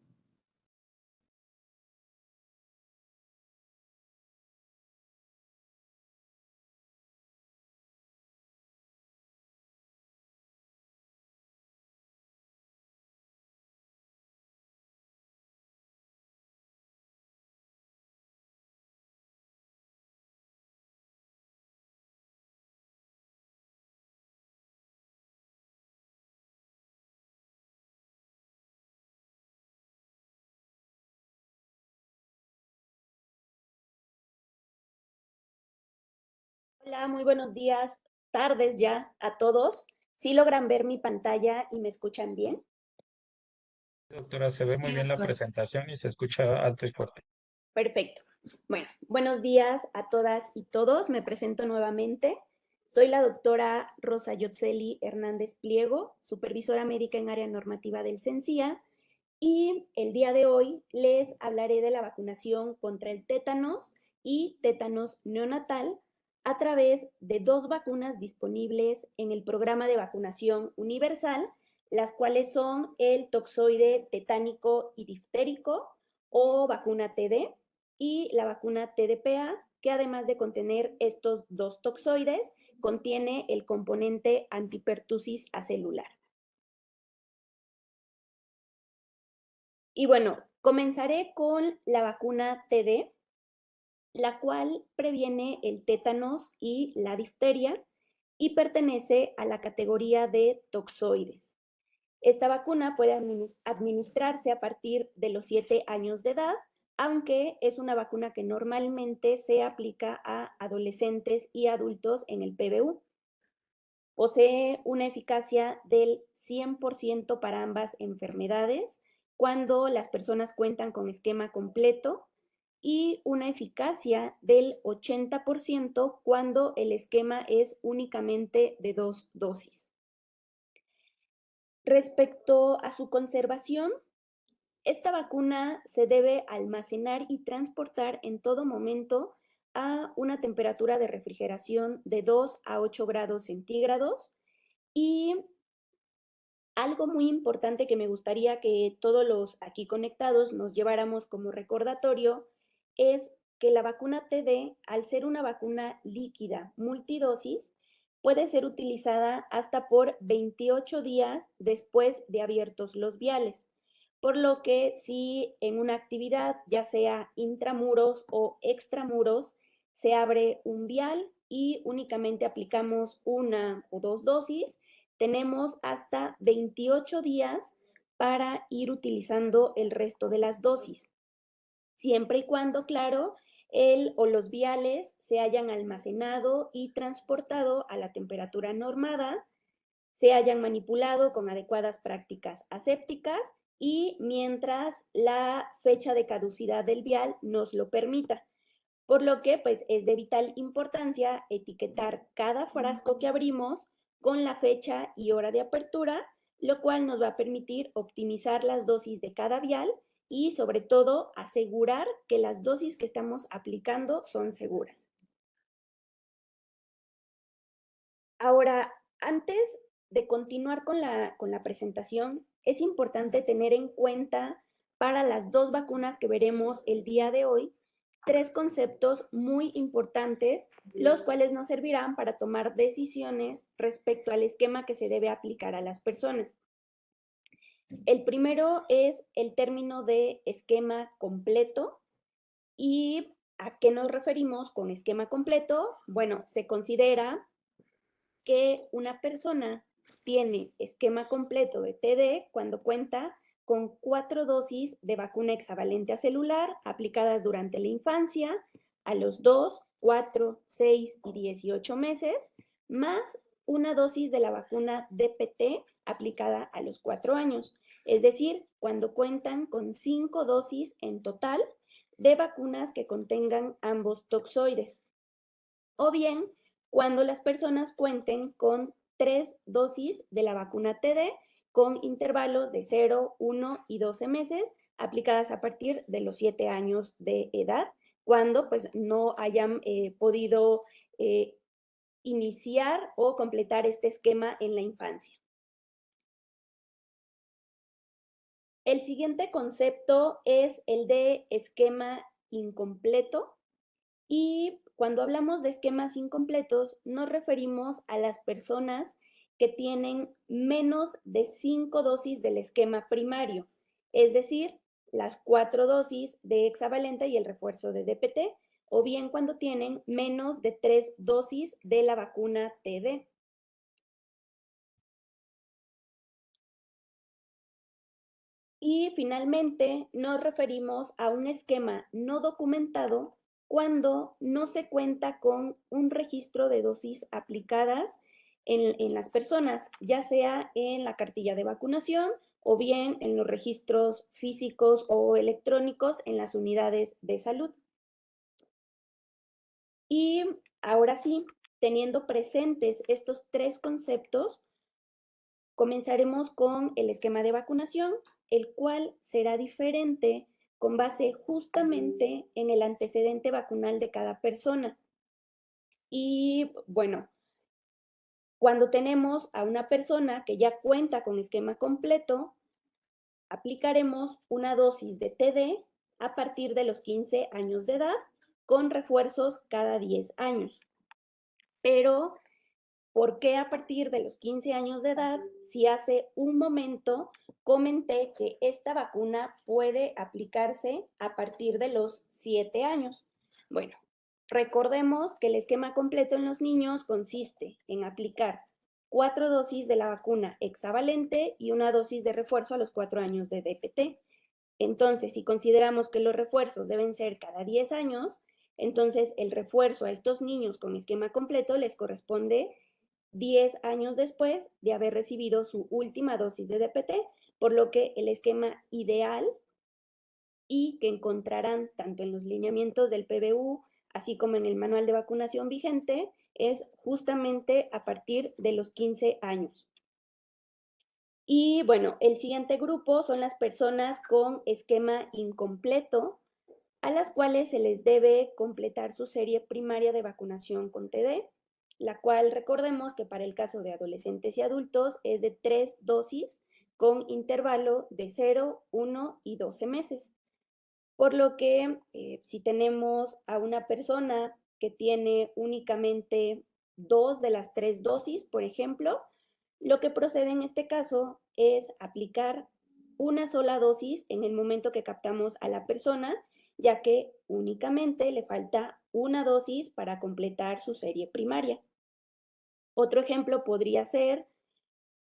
Hola, muy buenos días, tardes ya a todos. ¿Sí logran ver mi pantalla y me escuchan bien? Doctora, se ve muy Sí, bien la doctora. presentación y se escucha alto y fuerte. Perfecto. Bueno, buenos días a todas y todos. Me presento nuevamente. Soy la doctora Rosa Yotzeli Hernández Pliego, supervisora médica en área normativa del CENCIA, y el día de hoy les hablaré de la vacunación contra el tétanos y tétanos neonatal a través de 2 vacunas disponibles en el programa de vacunación universal, las cuales son el toxoide tetánico y diftérico o vacuna TD y la vacuna TDPA, que además de contener estos 2 toxoides, contiene el componente antipertusis acelular. Y bueno, comenzaré con la vacuna TD, la cual previene el tétanos y la difteria y pertenece a la categoría de toxoides. Esta vacuna puede administrarse a partir de los 7 años de edad, aunque es una vacuna que normalmente se aplica a adolescentes y adultos en el PBU. Posee una eficacia del 100% para ambas enfermedades cuando las personas cuentan con esquema completo y una eficacia del 80% cuando el esquema es únicamente de 2 dosis. Respecto a su conservación, esta vacuna se debe almacenar y transportar en todo momento a una temperatura de refrigeración de 2 a 8 grados centígrados. Y algo muy importante que me gustaría que todos los aquí conectados nos lleváramos como recordatorio es que la vacuna TD, al ser una vacuna líquida multidosis, puede ser utilizada hasta por 28 días después de abiertos los viales. Por lo que si en una actividad, ya sea intramuros o extramuros, se abre un vial y únicamente aplicamos 1 o 2 dosis, tenemos hasta 28 días para ir utilizando el resto de las dosis, siempre y cuando, claro, el o los viales se hayan almacenado y transportado a la temperatura normada, se hayan manipulado con adecuadas prácticas asépticas y mientras la fecha de caducidad del vial nos lo permita. Por lo que pues es de vital importancia etiquetar cada frasco que abrimos con la fecha y hora de apertura, lo cual nos va a permitir optimizar las dosis de cada vial y sobre todo asegurar que las dosis que estamos aplicando son seguras. Ahora, antes de continuar con la presentación, es importante tener en cuenta para las 2 vacunas que veremos el día de hoy 3 conceptos muy importantes, los cuales nos servirán para tomar decisiones respecto al esquema que se debe aplicar a las personas. El primero es el término de esquema completo. ¿Y a qué nos referimos con esquema completo? Bueno, se considera que una persona tiene esquema completo de TD cuando cuenta con 4 dosis de vacuna hexavalente acelular aplicadas durante la infancia, a los 2, 4, 6 y 18 meses, más una dosis de la vacuna DPT aplicada a los 4 años, es decir, cuando cuentan con 5 dosis en total de vacunas que contengan ambos toxoides, o bien cuando las personas cuenten con 3 dosis de la vacuna TD con intervalos de 0, 1 y 12 meses aplicadas a partir de los 7 años de edad, cuando pues no hayan podido iniciar o completar este esquema en la infancia. El siguiente concepto es el de esquema incompleto. Y cuando hablamos de esquemas incompletos, nos referimos a las personas que tienen menos de 5 dosis del esquema primario, es decir, las 4 dosis de hexavalente y el refuerzo de DPT, o bien cuando tienen menos de 3 dosis de la vacuna TD. Y finalmente nos referimos a un esquema no documentado cuando no se cuenta con un registro de dosis aplicadas en las personas, ya sea en la cartilla de vacunación o bien en los registros físicos o electrónicos en las unidades de salud. Y ahora sí, teniendo presentes estos 3 conceptos, comenzaremos con el esquema de vacunación, el cual será diferente con base justamente en el antecedente vacunal de cada persona. Y bueno, cuando tenemos a una persona que ya cuenta con esquema completo, aplicaremos una dosis de TD a partir de los 15 años de edad con refuerzos cada 10 años. Pero ¿por qué a partir de los 15 años de edad si hace un momento comenté que esta vacuna puede aplicarse a partir de los 7 años? Bueno, recordemos que el esquema completo en los niños consiste en aplicar 4 dosis de la vacuna hexavalente y una dosis de refuerzo a los 4 años de DPT. Entonces, si consideramos que los refuerzos deben ser cada 10 años, entonces el refuerzo a estos niños con esquema completo les corresponde 10 años después de haber recibido su última dosis de DPT, por lo que el esquema ideal y que encontrarán tanto en los lineamientos del PBU, así como en el manual de vacunación vigente, es justamente a partir de los 15 años. Y bueno, el siguiente grupo son las personas con esquema incompleto, a las cuales se les debe completar su serie primaria de vacunación con TD, la cual recordemos que para el caso de adolescentes y adultos es de 3 dosis con intervalo de 0, 1 y 12 meses. Por lo que si tenemos a una persona que tiene únicamente 2 de las 3 dosis, por ejemplo, lo que procede en este caso es aplicar una sola dosis en el momento que captamos a la persona, ya que únicamente le falta una dosis para completar su serie primaria. Otro ejemplo podría ser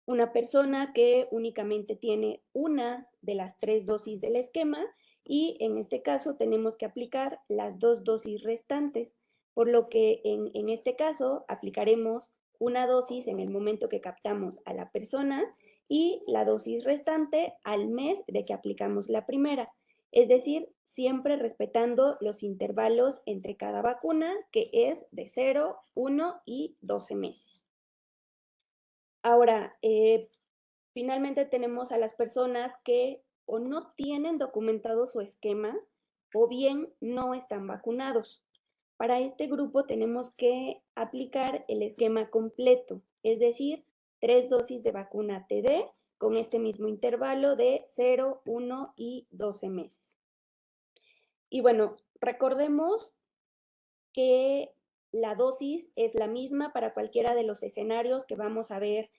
una persona que únicamente tiene una de las 3 dosis del esquema y en este caso tenemos que aplicar las 2 dosis restantes, por lo que en este caso aplicaremos una dosis en el momento que captamos a la persona y la dosis restante al mes de que aplicamos la primera. Es decir, siempre respetando los intervalos entre cada vacuna, que es de 0, 1 y 12 meses. Ahora, finalmente tenemos a las personas que o no tienen documentado su esquema o bien no están vacunados. Para este grupo tenemos que aplicar el esquema completo, es decir, 3 dosis de vacuna TD con este mismo intervalo de 0, 1 y 12 meses. Y bueno, recordemos que la dosis es la misma para cualquiera de los escenarios que vamos a ver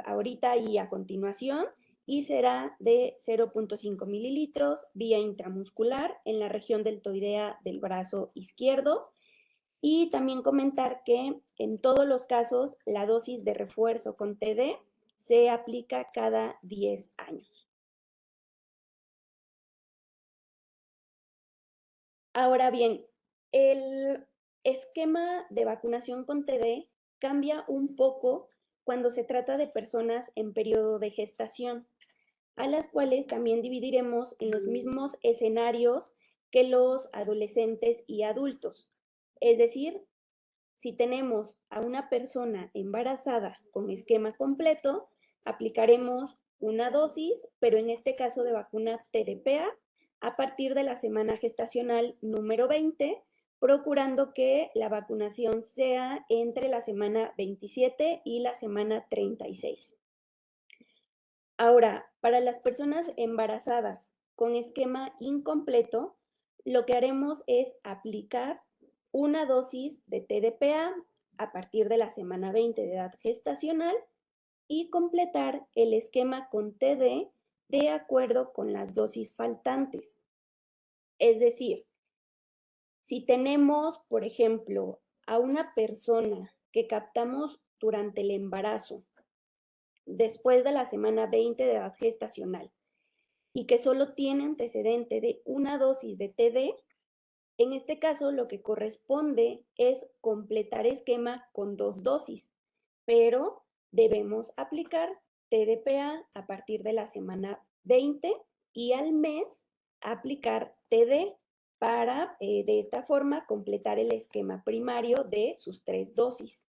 ahorita y a continuación, y será de 0.5 mililitros vía intramuscular en la región deltoidea del brazo izquierdo. Y también comentar que en todos los casos la dosis de refuerzo con TD se aplica cada 10 años. Ahora bien, el esquema de vacunación con TD cambia un poco cuando se trata de personas en periodo de gestación, a las cuales también dividiremos en los mismos escenarios que los adolescentes y adultos. Es decir, si tenemos a una persona embarazada con esquema completo, aplicaremos una dosis, pero en este caso de vacuna TDPA, a partir de la semana gestacional número 20, procurando que la vacunación sea entre la semana 27 y la semana 36. Ahora, para las personas embarazadas con esquema incompleto, lo que haremos es aplicar una dosis de TDPA a partir de la semana 20 de edad gestacional y completar el esquema con TD de acuerdo con las dosis faltantes. Es decir, si tenemos, por ejemplo, a una persona que captamos durante el embarazo, después de la semana 20 de edad gestacional, y que solo tiene antecedente de una dosis de TD, en este caso lo que corresponde es completar esquema con 2 dosis, pero debemos aplicar TDPA a partir de la semana 20 y al mes aplicar TD para de esta forma completar el esquema primario de sus 3 dosis.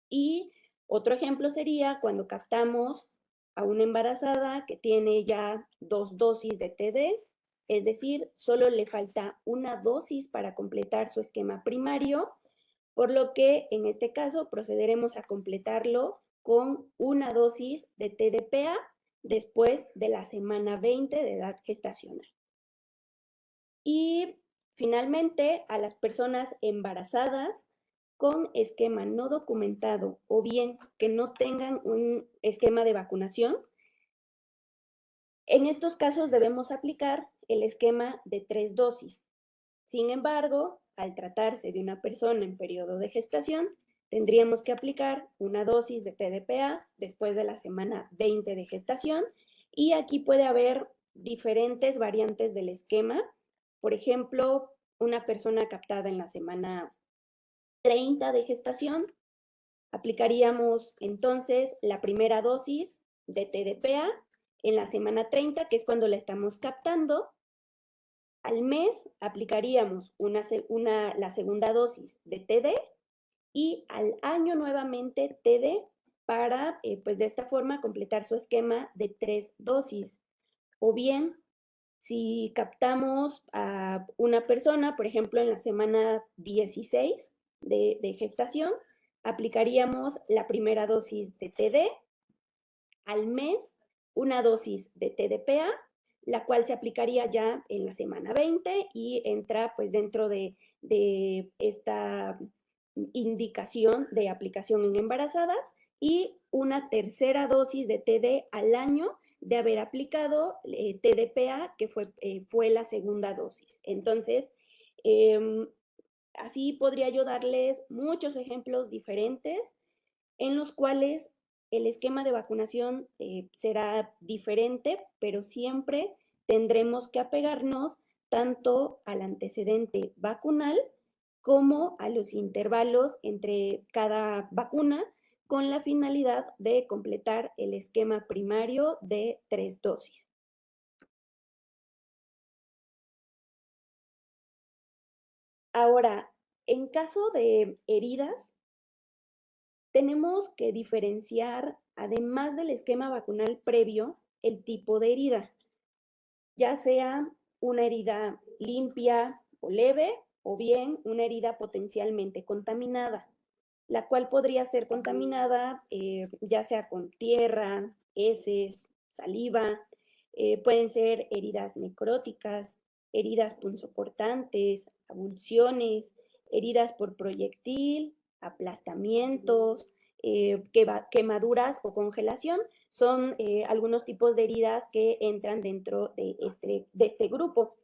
Y otro ejemplo sería cuando captamos a una embarazada que tiene ya 2 dosis de TD, es decir, solo le falta una dosis para completar su esquema primario, por lo que en este caso procederemos a completarlo con una dosis de TDPA después de la semana 20 de edad gestacional. Y finalmente, a las personas embarazadas con esquema no documentado o bien que no tengan un esquema de vacunación, en estos casos debemos aplicar el esquema de 3 dosis. Sin embargo, al tratarse de una persona en periodo de gestación, tendríamos que aplicar una dosis de TDPA después de la semana 20 de gestación y aquí puede haber diferentes variantes del esquema. Por ejemplo, una persona captada en la semana 30 de gestación, aplicaríamos entonces la primera dosis de TDPA en la semana 30, que es cuando la estamos captando. Al mes aplicaríamos la segunda dosis de TD y al año nuevamente TD para, pues de esta forma, completar su esquema de 3 dosis. O bien, si captamos a una persona, por ejemplo, en la semana 16 de gestación, aplicaríamos la primera dosis de TD, al mes una dosis de TDPA, la cual se aplicaría ya en la semana 20 y entra pues dentro de esta indicación de aplicación en embarazadas y una tercera dosis de TD al año de haber aplicado TDPA, que fue la segunda dosis. Entonces, así podría yo darles muchos ejemplos diferentes en los cuales el esquema de vacunación será diferente, pero siempre tendremos que apegarnos tanto al antecedente vacunal como a los intervalos entre cada vacuna con la finalidad de completar el esquema primario de 3 dosis. Ahora, en caso de heridas, tenemos que diferenciar, además del esquema vacunal previo, el tipo de herida, ya sea una herida limpia o leve o bien una herida potencialmente contaminada, la cual podría ser contaminada ya sea con tierra, heces, saliva, pueden ser heridas necróticas, heridas punzocortantes, abulsiones, heridas por proyectil, aplastamientos, quemaduras o congelación. Son algunos tipos de heridas que entran dentro de este grupo.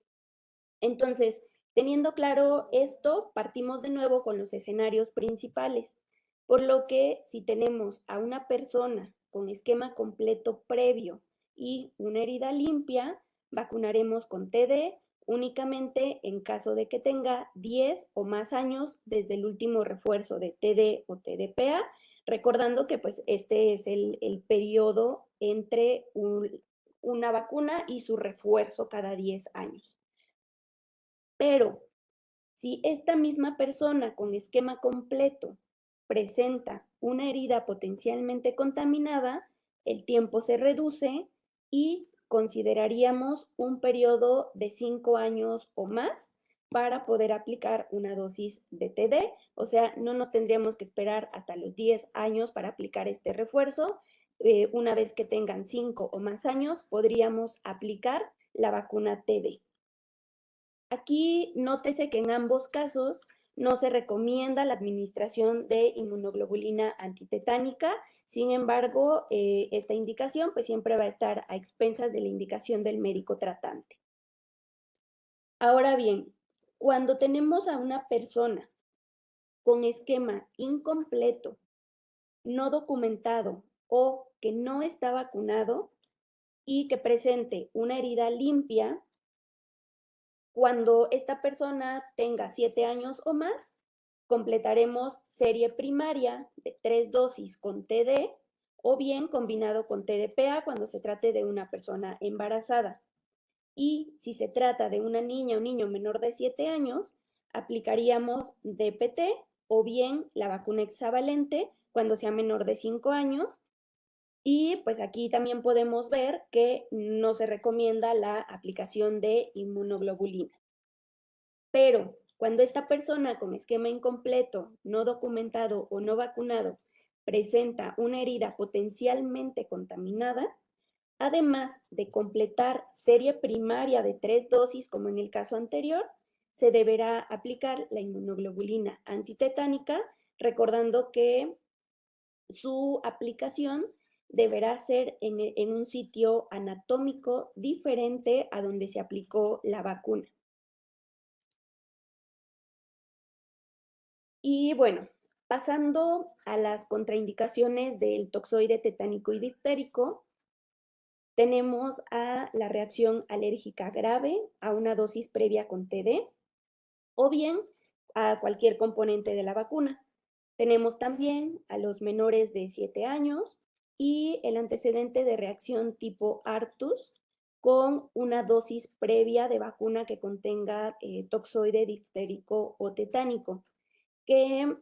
Entonces, teniendo claro esto, partimos de nuevo con los escenarios principales, por lo que si tenemos a una persona con esquema completo previo y una herida limpia, vacunaremos con TD únicamente en caso de que tenga 10 o más años desde el último refuerzo de TD o TDPA, recordando que pues este es el periodo entre una vacuna y su refuerzo cada 10 años. Pero si esta misma persona con esquema completo presenta una herida potencialmente contaminada, el tiempo se reduce y consideraríamos un periodo de 5 años o más para poder aplicar una dosis de TD. O sea, no nos tendríamos que esperar hasta los 10 años para aplicar este refuerzo. Una vez que tengan 5 o más años, podríamos aplicar la vacuna TD. Aquí nótese que en ambos casos no se recomienda la administración de inmunoglobulina antitetánica. Sin embargo, esta indicación pues siempre va a estar a expensas de la indicación del médico tratante. Ahora bien, cuando tenemos a una persona con esquema incompleto, no documentado o que no está vacunado y que presente una herida limpia, cuando esta persona tenga 7 años o más, completaremos serie primaria de 3 dosis con TD o bien combinado con TDPA cuando se trate de una persona embarazada. Y si se trata de una niña o niño menor de 7 años, aplicaríamos DPT o bien la vacuna hexavalente cuando sea menor de 5 años. Y pues aquí también podemos ver que no se recomienda la aplicación de inmunoglobulina. Pero cuando esta persona con esquema incompleto, no documentado o no vacunado presenta una herida potencialmente contaminada, además de completar serie primaria de 3 dosis, como en el caso anterior, se deberá aplicar la inmunoglobulina antitetánica, recordando que su aplicación deberá ser en un sitio anatómico diferente a donde se aplicó la vacuna. Y bueno, pasando a las contraindicaciones del toxoide tetánico y difterico, tenemos a la reacción alérgica grave a una dosis previa con TD o bien a cualquier componente de la vacuna. Tenemos también a los menores de 7 años y el antecedente de reacción tipo Arctus con una dosis previa de vacuna que contenga toxoide difterico o tetánico, que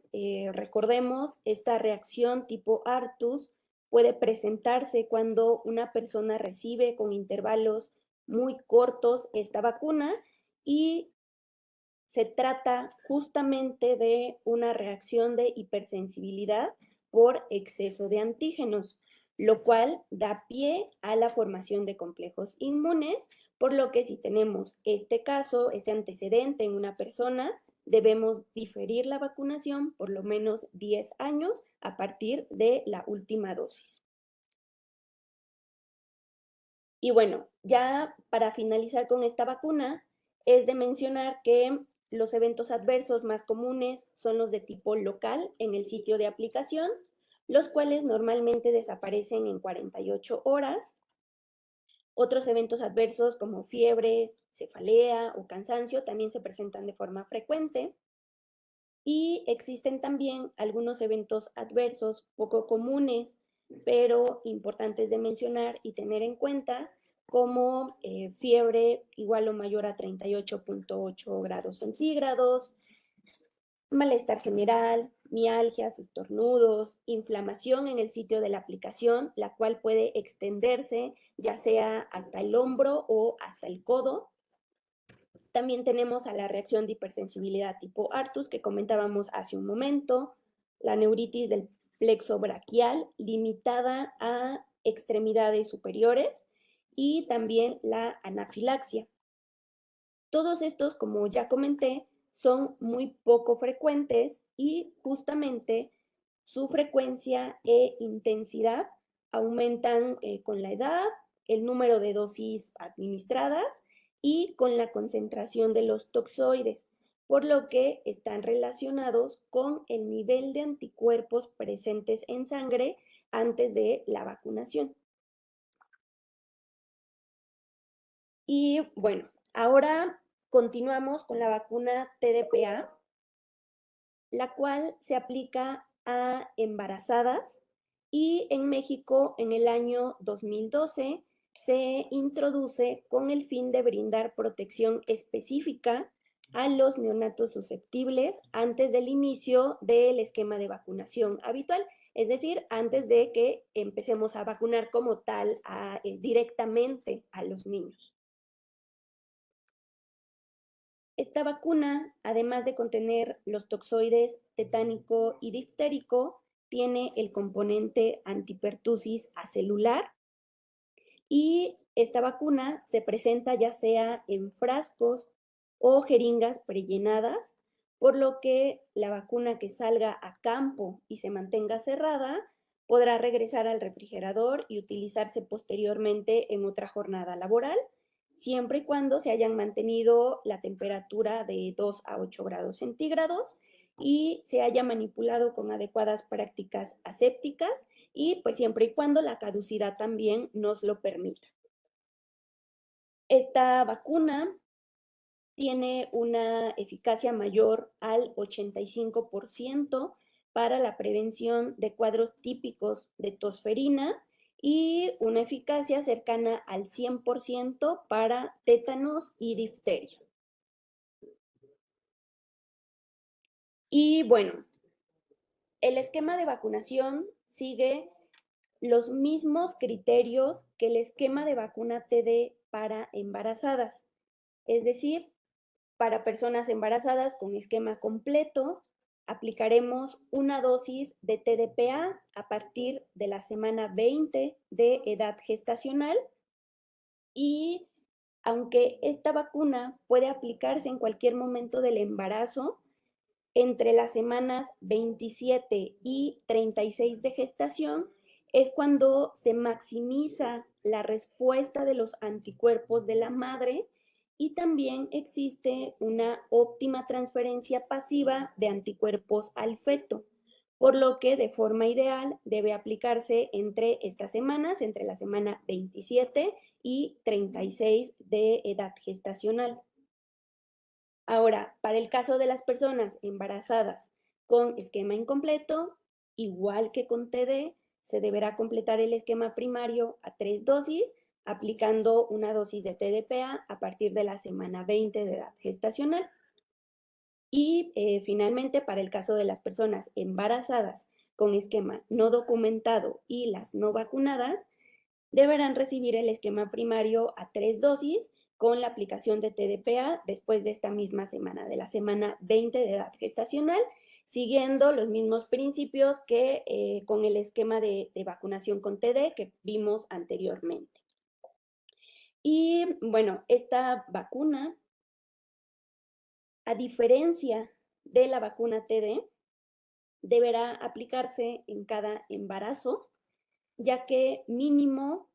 recordemos, esta reacción tipo Arctus puede presentarse cuando una persona recibe con intervalos muy cortos esta vacuna y se trata justamente de una reacción de hipersensibilidad por exceso de antígenos, lo cual da pie a la formación de complejos inmunes, por lo que si tenemos este caso, este antecedente en una persona, debemos diferir la vacunación por lo menos 10 años a partir de la última dosis. Y bueno, ya para finalizar con esta vacuna, es de mencionar que los eventos adversos más comunes son los de tipo local en el sitio de aplicación, los cuales normalmente desaparecen en 48 horas. Otros eventos adversos como fiebre, cefalea o cansancio también se presentan de forma frecuente. Y existen también algunos eventos adversos poco comunes, pero importantes de mencionar y tener en cuenta, como fiebre igual o mayor a 38.8 grados centígrados, malestar general, mialgias, estornudos, inflamación en el sitio de la aplicación, la cual puede extenderse ya sea hasta el hombro o hasta el codo. También tenemos a la reacción de hipersensibilidad tipo Arctus que comentábamos hace un momento, la neuritis del plexo braquial limitada a extremidades superiores y también la anafilaxia. Todos estos, como ya comenté, son muy poco frecuentes y justamente su frecuencia e intensidad aumentan con la edad, el número de dosis administradas y con la concentración de los toxoides, por lo que están relacionados con el nivel de anticuerpos presentes en sangre antes de la vacunación. Y bueno, ahora continuamos con la vacuna TDPA, la cual se aplica a embarazadas y en México en el año 2012 se introduce con el fin de brindar protección específica a los neonatos susceptibles antes del inicio del esquema de vacunación habitual, es decir, antes de que empecemos a vacunar como tal directamente a los niños. Esta vacuna, además de contener los toxoides tetánico y diftérico, tiene el componente antipertusis acelular y esta vacuna se presenta ya sea en frascos o jeringas prellenadas, por lo que la vacuna que salga a campo y se mantenga cerrada podrá regresar al refrigerador y utilizarse posteriormente en otra jornada laboral, siempre y cuando se hayan mantenido la temperatura de 2 a 8 grados centígrados y se haya manipulado con adecuadas prácticas asépticas y pues siempre y cuando la caducidad también nos lo permita. Esta vacuna tiene una eficacia mayor al 85% para la prevención de cuadros típicos de tosferina y una eficacia cercana al 100% para tétanos y difteria. Y bueno, el esquema de vacunación sigue los mismos criterios que el esquema de vacuna TD para embarazadas, es decir, para personas embarazadas con esquema completo, aplicaremos una dosis de TDPA a partir de la semana 20 de edad gestacional y aunque esta vacuna puede aplicarse en cualquier momento del embarazo, entre las semanas 27 y 36 de gestación es cuando se maximiza la respuesta de los anticuerpos de la madre y también existe una óptima transferencia pasiva de anticuerpos al feto, por lo que de forma ideal debe aplicarse entre estas semanas, entre la semana 27 y 36 de edad gestacional. Ahora, para el caso de las personas embarazadas con esquema incompleto, igual que con TD, se deberá completar el esquema primario a 3 dosis, aplicando una dosis de TDPA a partir de la semana 20 de edad gestacional. Y finalmente, para el caso de las personas embarazadas con esquema no documentado y las no vacunadas, deberán recibir el esquema primario a 3 dosis con la aplicación de TDPA después de esta misma semana, de la semana 20 de edad gestacional, siguiendo los mismos principios que con el esquema de vacunación con TD que vimos anteriormente. Y bueno, esta vacuna, a diferencia de la vacuna TD, deberá aplicarse en cada embarazo, ya que mínimo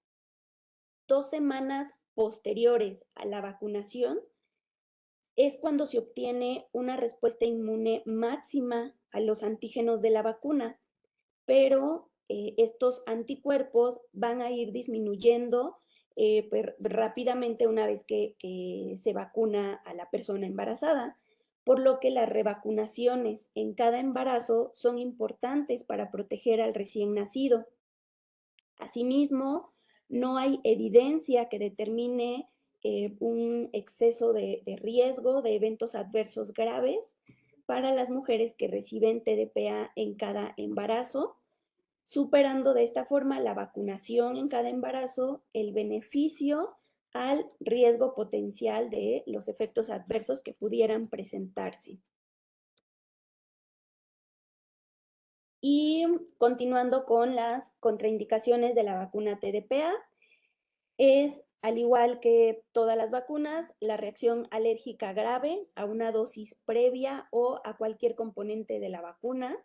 2 semanas posteriores a la vacunación es cuando se obtiene una respuesta inmune máxima a los antígenos de la vacuna, pero estos anticuerpos van a ir disminuyendo pues, rápidamente una vez que se vacuna a la persona embarazada, por lo que las revacunaciones en cada embarazo son importantes para proteger al recién nacido. Asimismo, no hay evidencia que determine un exceso de riesgo de eventos adversos graves para las mujeres que reciben TDPA en cada embarazo, superando de esta forma la vacunación en cada embarazo, el beneficio al riesgo potencial de los efectos adversos que pudieran presentarse. Y continuando con las contraindicaciones de la vacuna TDPA, es, al igual que todas las vacunas, la reacción alérgica grave a una dosis previa o a cualquier componente de la vacuna,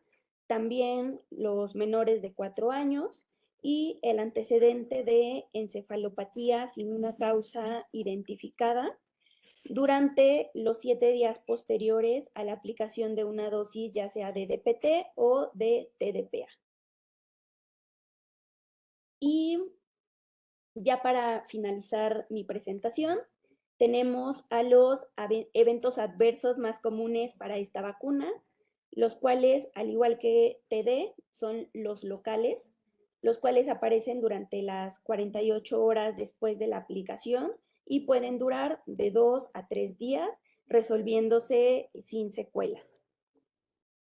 también los menores de 4 años y el antecedente de encefalopatía sin una causa identificada durante los 7 días posteriores a la aplicación de una dosis ya sea de DPT o de TDPA. Y ya para finalizar mi presentación, tenemos a los eventos adversos más comunes para esta vacuna, los cuales, al igual que TD, son los locales, los cuales aparecen durante las 48 horas después de la aplicación y pueden durar de 2 a 3 días, resolviéndose sin secuelas.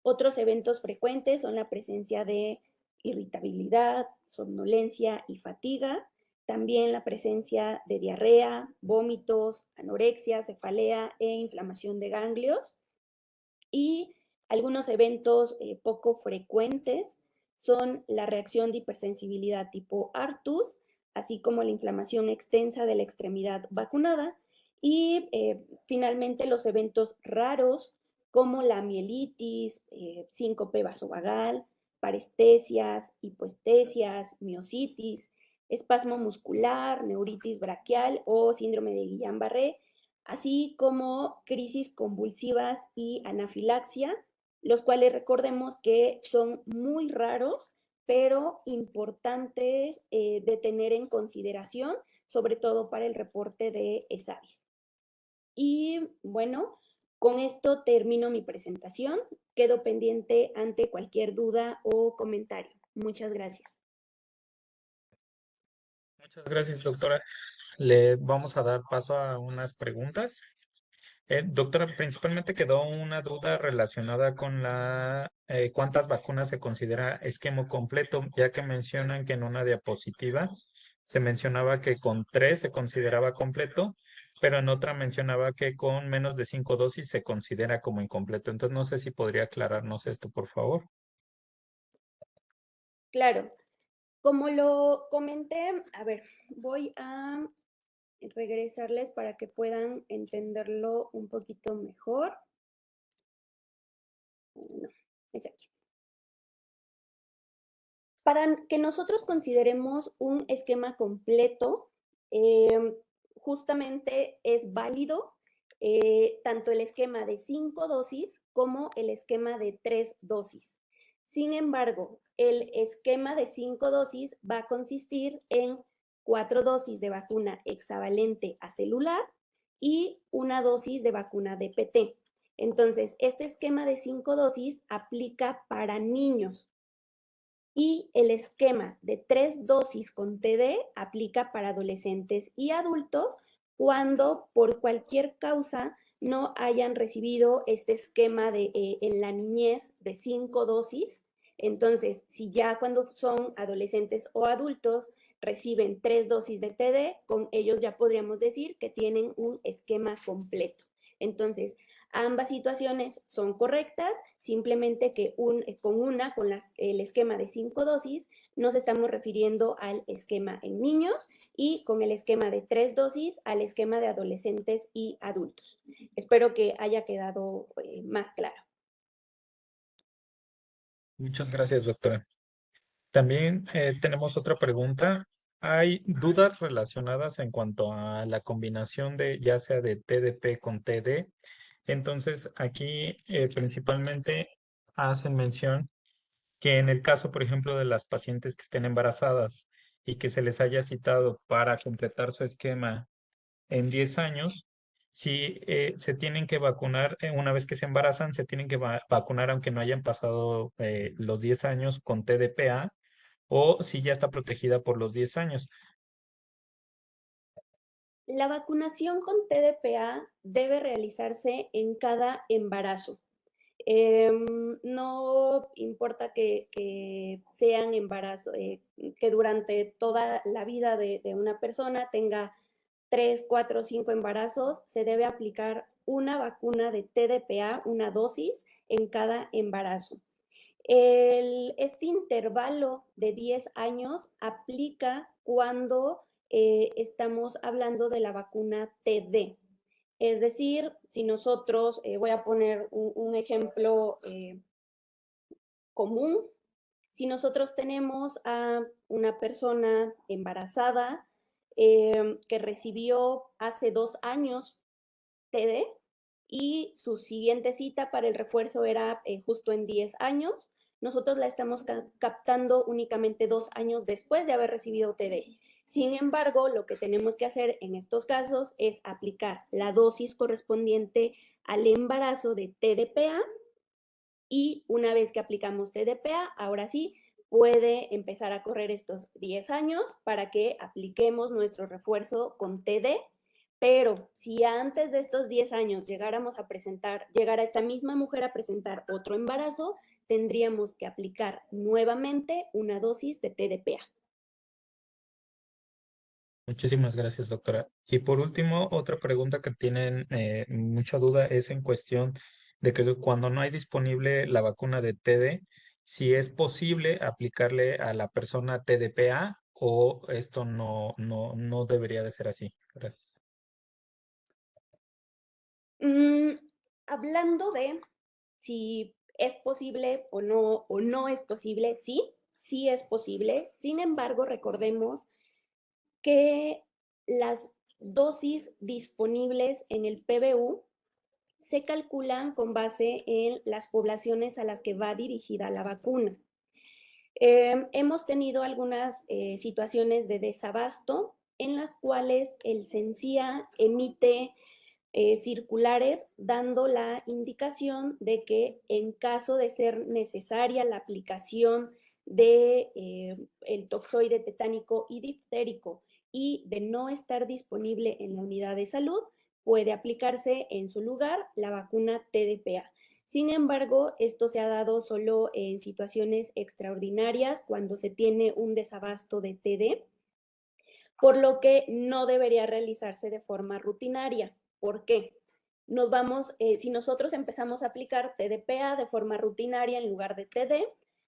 Otros eventos frecuentes son la presencia de irritabilidad, somnolencia y fatiga, también la presencia de diarrea, vómitos, anorexia, cefalea e inflamación de ganglios. Y algunos eventos poco frecuentes son la reacción de hipersensibilidad tipo Artus, así como la inflamación extensa de la extremidad vacunada. Y finalmente los eventos raros como la mielitis, síncope vasovagal, parestesias, hipoestesias, miositis, espasmo muscular, neuritis braquial o síndrome de Guillain-Barré, así como crisis convulsivas y anafilaxia, los cuales recordemos que son muy raros, pero importantes de tener en consideración, sobre todo para el reporte de ESAVIS. Y bueno, con esto termino mi presentación. Quedo pendiente ante cualquier duda o comentario. Muchas gracias. Muchas gracias, doctora. Le vamos a dar paso a unas preguntas. Doctora, principalmente quedó una duda relacionada con cuántas vacunas se considera esquema completo, ya que mencionan que en una diapositiva se mencionaba que con 3 se consideraba completo, pero en otra mencionaba que con menos de 5 dosis se considera como incompleto. Entonces, no sé si podría aclararnos esto, por favor. Claro, como lo comenté, a ver, voy a regresarles para que puedan entenderlo un poquito mejor. No, es aquí. Para que nosotros consideremos un esquema completo, justamente es válido tanto el esquema de 5 dosis como el esquema de 3 dosis. Sin embargo, el esquema de 5 dosis va a consistir en 4 dosis de vacuna hexavalente acelular y una dosis de vacuna DPT. Entonces, este esquema de 5 dosis aplica para niños y el esquema de 3 dosis con TD aplica para adolescentes y adultos cuando por cualquier causa no hayan recibido este esquema en la niñez de 5 dosis. Entonces, si ya cuando son adolescentes o adultos reciben 3 dosis de TD, con ellos ya podríamos decir que tienen un esquema completo. Entonces, ambas situaciones son correctas, simplemente que con el esquema de 5 dosis nos estamos refiriendo al esquema en niños y con el esquema de 3 dosis al esquema de adolescentes y adultos. Espero que haya quedado más claro. Muchas gracias, doctora. También tenemos otra pregunta. ¿Hay dudas relacionadas en cuanto a la combinación de ya sea de TDP con TD? Entonces, aquí principalmente hacen mención que en el caso, por ejemplo, de las pacientes que estén embarazadas y que se les haya citado para completar su esquema en 10 años, si se tienen que vacunar, una vez que se embarazan, se tienen que vacunar aunque no hayan pasado los 10 años con TDPA o si ya está protegida por los 10 años. La vacunación con TDPA debe realizarse en cada embarazo. No importa que sean embarazos, que durante toda la vida de una persona tenga 3, 4, 5 embarazos, se debe aplicar una vacuna de TDPA, una dosis en cada embarazo. Este intervalo de 10 años aplica cuando estamos hablando de la vacuna TD. Es decir, si nosotros, voy a poner un ejemplo común, si nosotros tenemos a una persona embarazada que recibió hace 2 años TD y su siguiente cita para el refuerzo era justo en 10 años, nosotros la estamos captando únicamente 2 años después de haber recibido TD. Sin embargo, lo que tenemos que hacer en estos casos es aplicar la dosis correspondiente al embarazo de TDPA y una vez que aplicamos TDPA, ahora sí, puede empezar a correr estos 10 años para que apliquemos nuestro refuerzo con TD, pero si antes de estos 10 años llegara esta misma mujer a presentar otro embarazo, tendríamos que aplicar nuevamente una dosis de TDPA. Muchísimas gracias, doctora. Y por último, otra pregunta que tienen mucha duda es en cuestión de que cuando no hay disponible la vacuna de TD, si es posible aplicarle a la persona TDPA o esto no debería de ser así. Gracias. Hablando de si es posible o no es posible, sí es posible. Sin embargo, recordemos que las dosis disponibles en el PBU se calculan con base en las poblaciones a las que va dirigida la vacuna. Hemos tenido algunas situaciones de desabasto en las cuales el CENSIA emite circulares dando la indicación de que en caso de ser necesaria la aplicación de el toxoide tetánico y diftérico y de no estar disponible en la unidad de salud, puede aplicarse en su lugar la vacuna TDPA. Sin embargo, esto se ha dado solo en situaciones extraordinarias cuando se tiene un desabasto de TD, por lo que no debería realizarse de forma rutinaria. ¿Por qué? Si nosotros empezamos a aplicar TDPA de forma rutinaria en lugar de TD,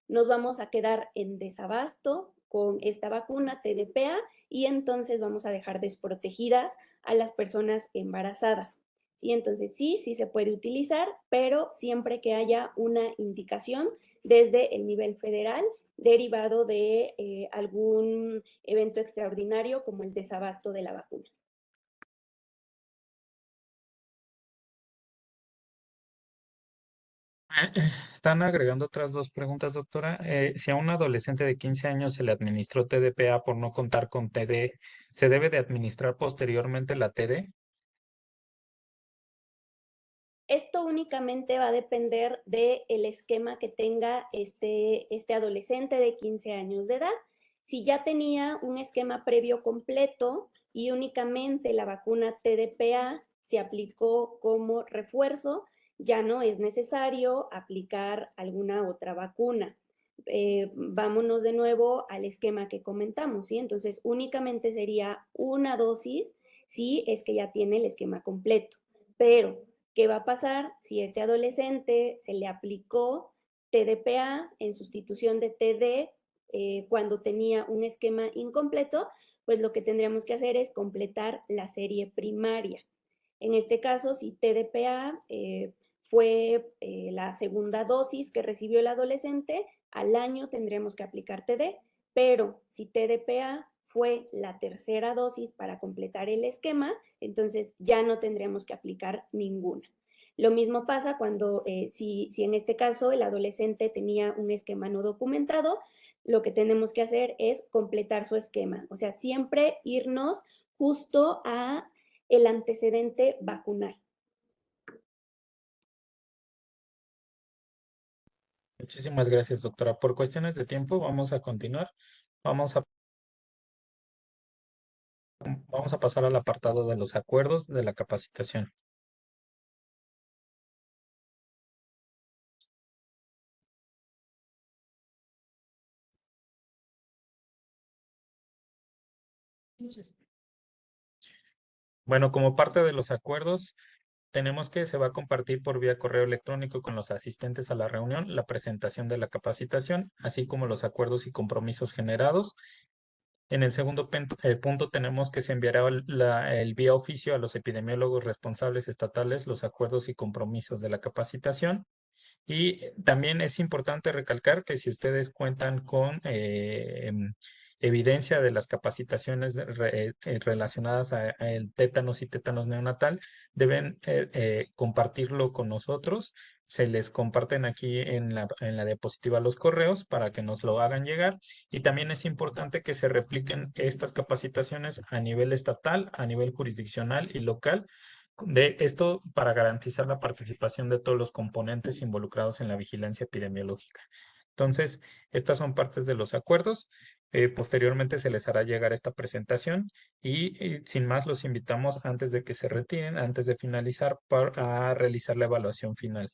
nos vamos a quedar en desabasto con esta vacuna TDPA y entonces vamos a dejar desprotegidas a las personas embarazadas. ¿Sí? Entonces sí se puede utilizar, pero siempre que haya una indicación desde el nivel federal derivado de algún evento extraordinario como el desabasto de la vacuna. Están agregando otras dos preguntas, doctora. Si a un adolescente de 15 años se le administró TDPA por no contar con TD, ¿se debe de administrar posteriormente la TD? Esto únicamente va a depender del esquema que tenga este adolescente de 15 años de edad. Si ya tenía un esquema previo completo y únicamente la vacuna TDPA se aplicó como refuerzo, ya no es necesario aplicar alguna otra vacuna. Vámonos de nuevo al esquema que comentamos, ¿sí? Entonces, únicamente sería una dosis si es que ya tiene el esquema completo. Pero ¿qué va a pasar si este adolescente se le aplicó TDPA en sustitución de TD cuando tenía un esquema incompleto? Pues lo que tendríamos que hacer es completar la serie primaria. En este caso, si TDPA fue la segunda dosis que recibió el adolescente, al año tendremos que aplicar TD, pero si TDPA fue la tercera dosis para completar el esquema, entonces ya no tendremos que aplicar ninguna. Lo mismo pasa cuando, si en este caso el adolescente tenía un esquema no documentado, lo que tenemos que hacer es completar su esquema. O sea, siempre irnos justo a el antecedente vacunal. Muchísimas gracias, doctora. Por cuestiones de tiempo, vamos a continuar. Vamos a, vamos a pasar al apartado de los acuerdos de la capacitación. Bueno, como parte de los acuerdos, tenemos que se va a compartir por vía correo electrónico con los asistentes a la reunión la presentación de la capacitación, así como los acuerdos y compromisos generados. En el segundo punto tenemos que se enviará el vía oficio a los epidemiólogos responsables estatales los acuerdos y compromisos de la capacitación. Y también es importante recalcar que si ustedes cuentan con evidencia de las capacitaciones relacionadas al tétanos y tétanos neonatal, deben compartirlo con nosotros. se les comparten aquí en la diapositiva los correos para que nos lo hagan llegar. Y también es importante que se repliquen estas capacitaciones a nivel estatal, a nivel jurisdiccional y local. De esto para garantizar la participación de todos los componentes involucrados en la vigilancia epidemiológica. Entonces, estas son partes de los acuerdos. Posteriormente se les hará llegar esta presentación y sin más los invitamos antes de que se retiren, antes de finalizar, a realizar la evaluación final.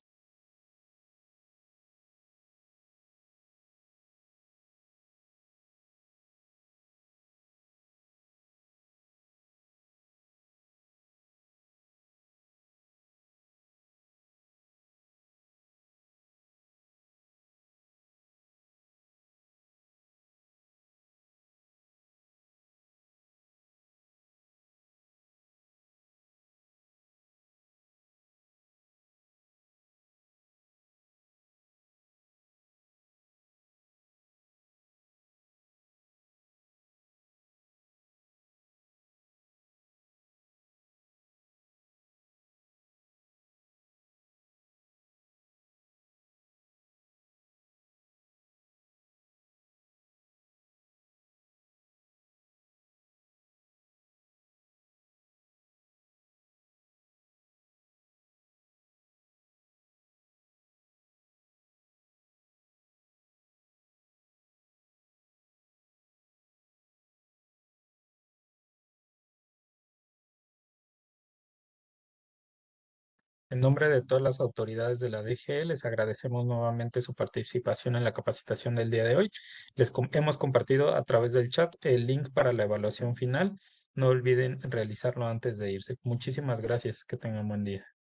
En nombre de todas las autoridades de la DGE, les agradecemos nuevamente su participación en la capacitación del día de hoy. Hemos compartido a través del chat el link para la evaluación final. No olviden realizarlo antes de irse. Muchísimas gracias. Que tengan buen día.